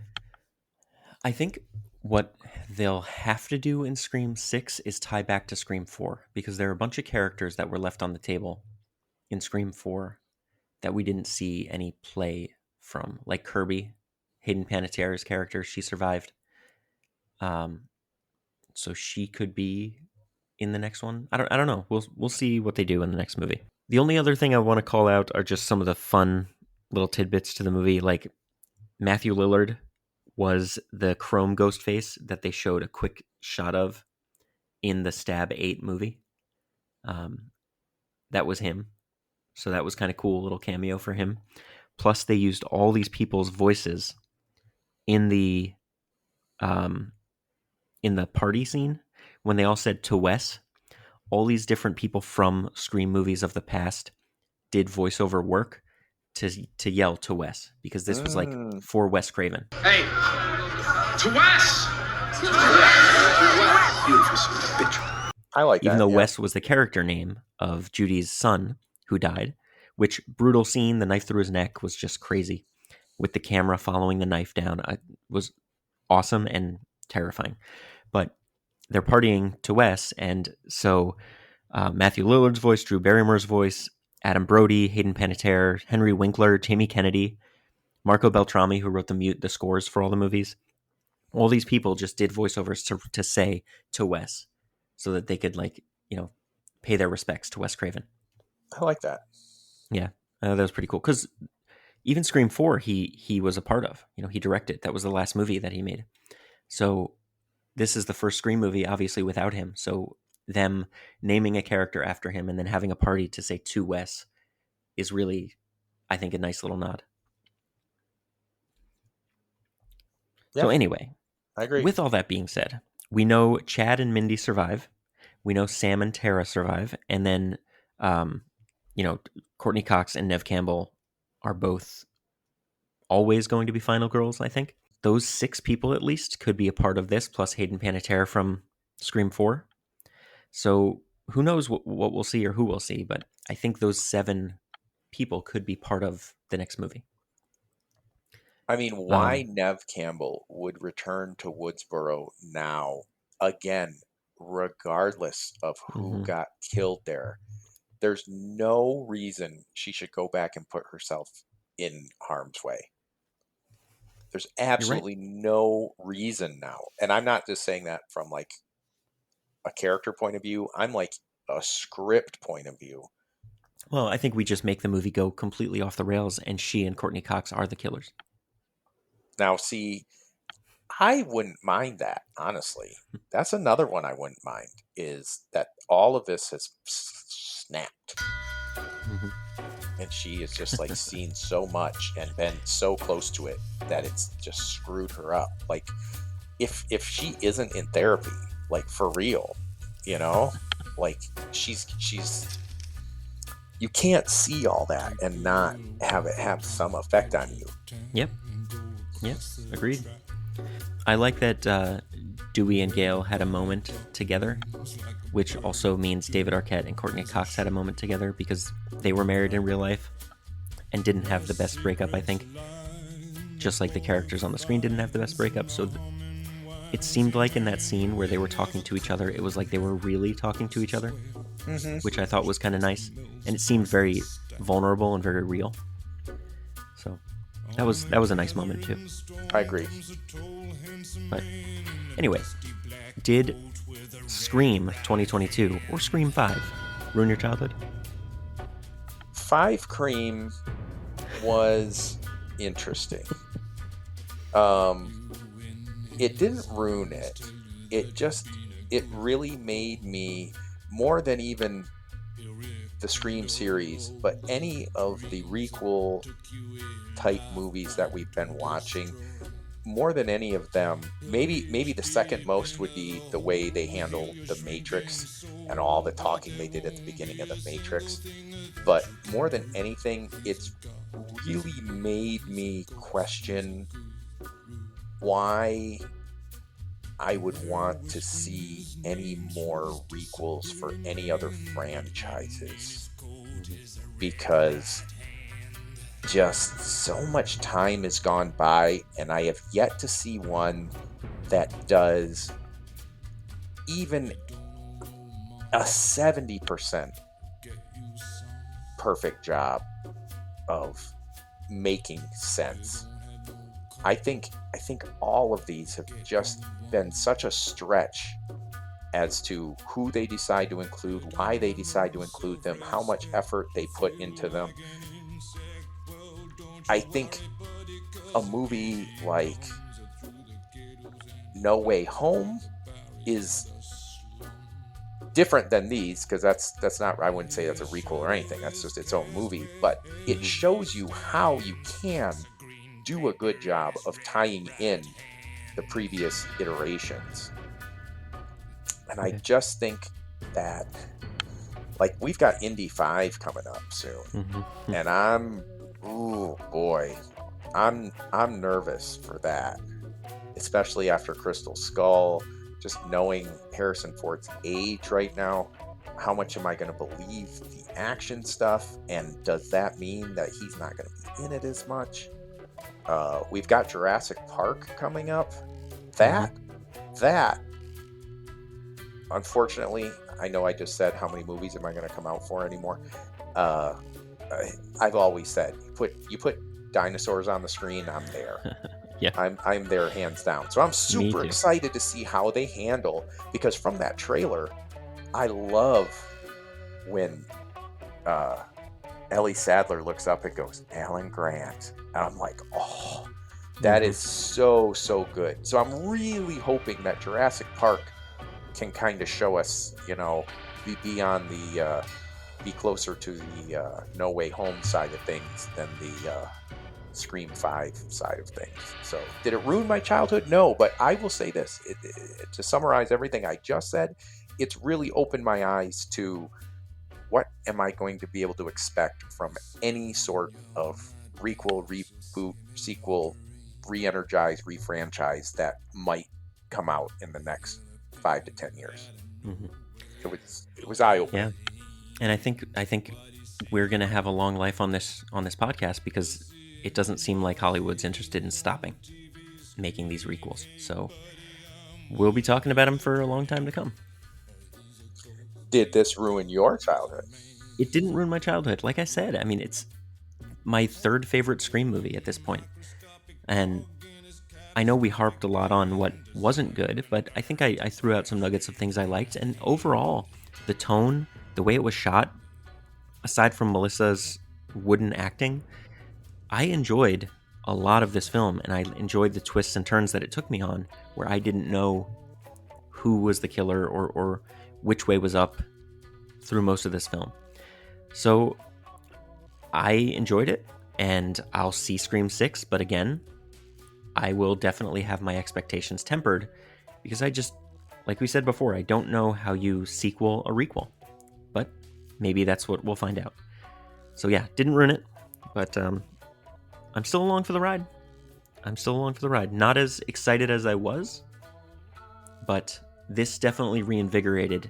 I think what they'll have to do in Scream 6 is tie back to Scream 4, because there are a bunch of characters that were left on the table in Scream 4 that we didn't see any play from, like Kirby, Hayden Panettiere's character. She survived. So she could be in the next one. I don't know. We'll see what they do in the next movie. The only other thing I want to call out are just some of the fun little tidbits to the movie. Like Matthew Lillard was the Chrome Ghostface that they showed a quick shot of in the Stab 8 movie. That was him. So that was kind of cool, little cameo for him. Plus they used all these people's voices in the party scene when they all said to Wes. All these different people from Scream movies of the past did voiceover work to yell to Wes, because this was like for Wes Craven. Hey, to Wes! To Wes! Beautiful son of a bitch. I like that. Even though Wes was the character name of Judy's son who died, which brutal scene, the knife through his neck was just crazy. With the camera following the knife down, it was awesome and terrifying. But they're partying to Wes, and so Matthew Lillard's voice, Drew Barrymore's voice, Adam Brody, Hayden Panettiere, Henry Winkler, Jamie Kennedy, Marco Beltrami, who wrote the scores for all the movies. All these people just did voiceovers to say to Wes, so that they could pay their respects to Wes Craven. I like that. Yeah, that was pretty cool, because even Scream 4 he was a part of. He directed. That was the last movie that he made. So this is the first Scream movie, obviously, without him. So them naming a character after him and then having a party to say to Wes is really, I think, a nice little nod. Yeah, so anyway, I agree. With all that being said, we know Chad and Mindy survive. We know Sam and Tara survive. And then, Courtney Cox and Neve Campbell are both always going to be final girls, I think. Those 6 people, at least, could be a part of this, plus Hayden Panettiere from Scream 4. So who knows what we'll see or who we'll see, but I think those 7 people could be part of the next movie. I mean, why Neve Campbell would return to Woodsboro now, again, regardless of who got killed there. There's no reason she should go back and put herself in harm's way. There's absolutely no reason now. And I'm not just saying that from like a character point of view. I'm like a script point of view. Well, I think we just make the movie go completely off the rails and she and Courtney Cox are the killers. Now, see, I wouldn't mind that, honestly. That's another one I wouldn't mind, is that all of this has snapped. Mm-hmm. And she is just like seen so much and been so close to it that it's just screwed her up. Like, if she isn't in therapy, like for real, like she's you can't see all that and not have it have some effect on you. Yep, agreed. I like that Dewey and Gail had a moment together, which also means David Arquette and Courtney Cox had a moment together, because they were married in real life and didn't have the best breakup, I think. Just like the characters on the screen didn't have the best breakup. So it seemed like in that scene where they were talking to each other, it was like they were really talking to each other, which I thought was kind of nice. And it seemed very vulnerable and very real. that was a nice moment too. I agree. But anyway, did Scream 2022 or Scream 5 ruin your childhood? 5cream was interesting. It didn't ruin it. It really made me, more than even the Scream series, but any of the requel type movies that we've been watching, more than any of them, maybe the second most would be the way they handle the Matrix and all the talking they did at the beginning of the Matrix. But more than anything, it's really made me question why I would want to see any more requels for any other franchises, because just so much time has gone by and I have yet to see one that does even a 70% perfect job of making sense. I think all of these have just been such a stretch as to who they decide to include, why they decide to include them, how much effort they put into them. I think a movie like No Way Home is different than these, because that's not, I wouldn't say that's a requel or anything, that's just its own movie, but it shows you how you can do a good job of tying in the previous iterations. And I just think that, like, we've got Indy 5 coming up soon, and I'm nervous for that, especially after Crystal Skull. Just knowing Harrison Ford's age right now, how much am I going to believe the action stuff, and does that mean that he's not going to be in it as much? We've got Jurassic Park coming up. That, unfortunately, I know I just said how many movies am I going to come out for anymore. I've always said, you put dinosaurs on the screen, I'm there. Yeah, I'm there hands down. So I'm super excited to see how they handle, because from that trailer, I love when Ellie Sattler looks up and goes, Alan Grant. And I'm like, oh, that is so good. So I'm really hoping that Jurassic Park can kind of show us, be on the be closer to the No Way Home side of things than the Scream 5 side of things. So did it ruin my childhood? No, but I will say this, to summarize everything I just said, it's really opened my eyes to what am I going to be able to expect from any sort of requel, reboot, sequel, re-energize, refranchise that might come out in the next 5 to 10 years. It was eye-opening. Yeah, and I think we're gonna have a long life on this podcast, because it doesn't seem like Hollywood's interested in stopping making these requels. So we'll be talking about them for a long time to come. Did this ruin your childhood? It didn't ruin my childhood. Like I said, I mean, it's my third favorite Scream movie at this point. And I know we harped a lot on what wasn't good, but I think I threw out some nuggets of things I liked. And overall, the tone, the way it was shot, aside from Melissa's wooden acting, I enjoyed a lot of this film, and I enjoyed the twists and turns that it took me on, where I didn't know who was the killer or which way was up through most of this film. So I enjoyed it, and I'll see Scream 6, but again, I will definitely have my expectations tempered, because I just, like we said before, I don't know how you sequel a requel, but maybe that's what we'll find out. So yeah, didn't ruin it, but I'm still along for the ride. Not as excited as I was, but this definitely reinvigorated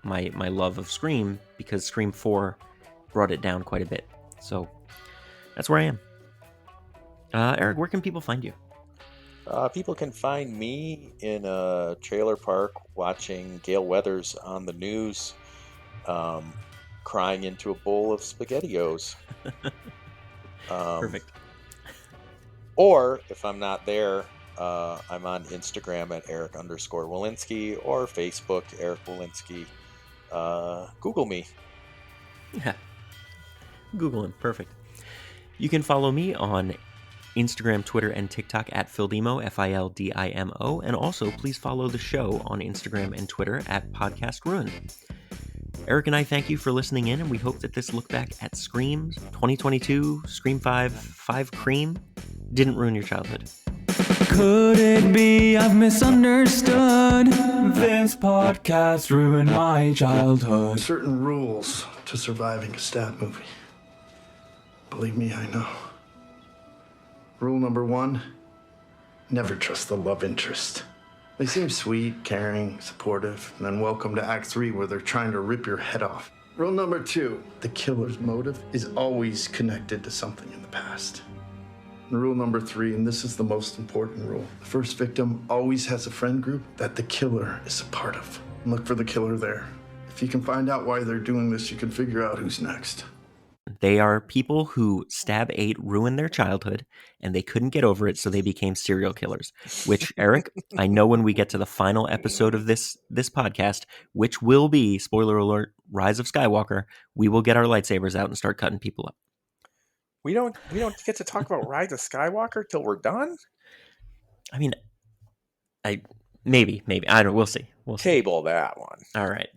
my love of Scream, because Scream 4 brought it down quite a bit. So that's where I am. Eric, where can people find you? People can find me in a trailer park watching Gale Weathers on the news, crying into a bowl of SpaghettiOs. Perfect. Or if I'm not there, I'm on Instagram at Eric_Walensky or Facebook Eric Walensky. Google me. Yeah. Google him. Perfect. You can follow me on Instagram, Twitter, and TikTok at Fildimo, Fildimo, and also please follow the show on Instagram and Twitter at Podcast Ruin. Eric and I thank you for listening in, and we hope that this look back at Scream 2022, Scream 5, 5cream, didn't ruin your childhood. Could it be I've misunderstood? This podcast ruined my childhood. Certain rules to surviving a stab movie. Believe me, I know. Rule number 1, never trust the love interest. They seem sweet, caring, supportive, and then welcome to Act 3 where they're trying to rip your head off. Rule number 2, the killer's motive is always connected to something in the past. And rule number 3, and this is the most important rule, the first victim always has a friend group that the killer is a part of. And look for the killer there. If you can find out why they're doing this, you can figure out who's next. They are people who Stab 8 ruined their childhood, and they couldn't get over it, so they became serial killers. Which, Eric, I know when we get to the final episode of this podcast, which will be, spoiler alert, Rise of Skywalker, we will get our lightsabers out and start cutting people up. We don't get to talk about Rise of Skywalker till we're done? I mean, maybe. I don't. We'll see. Table that one. All right.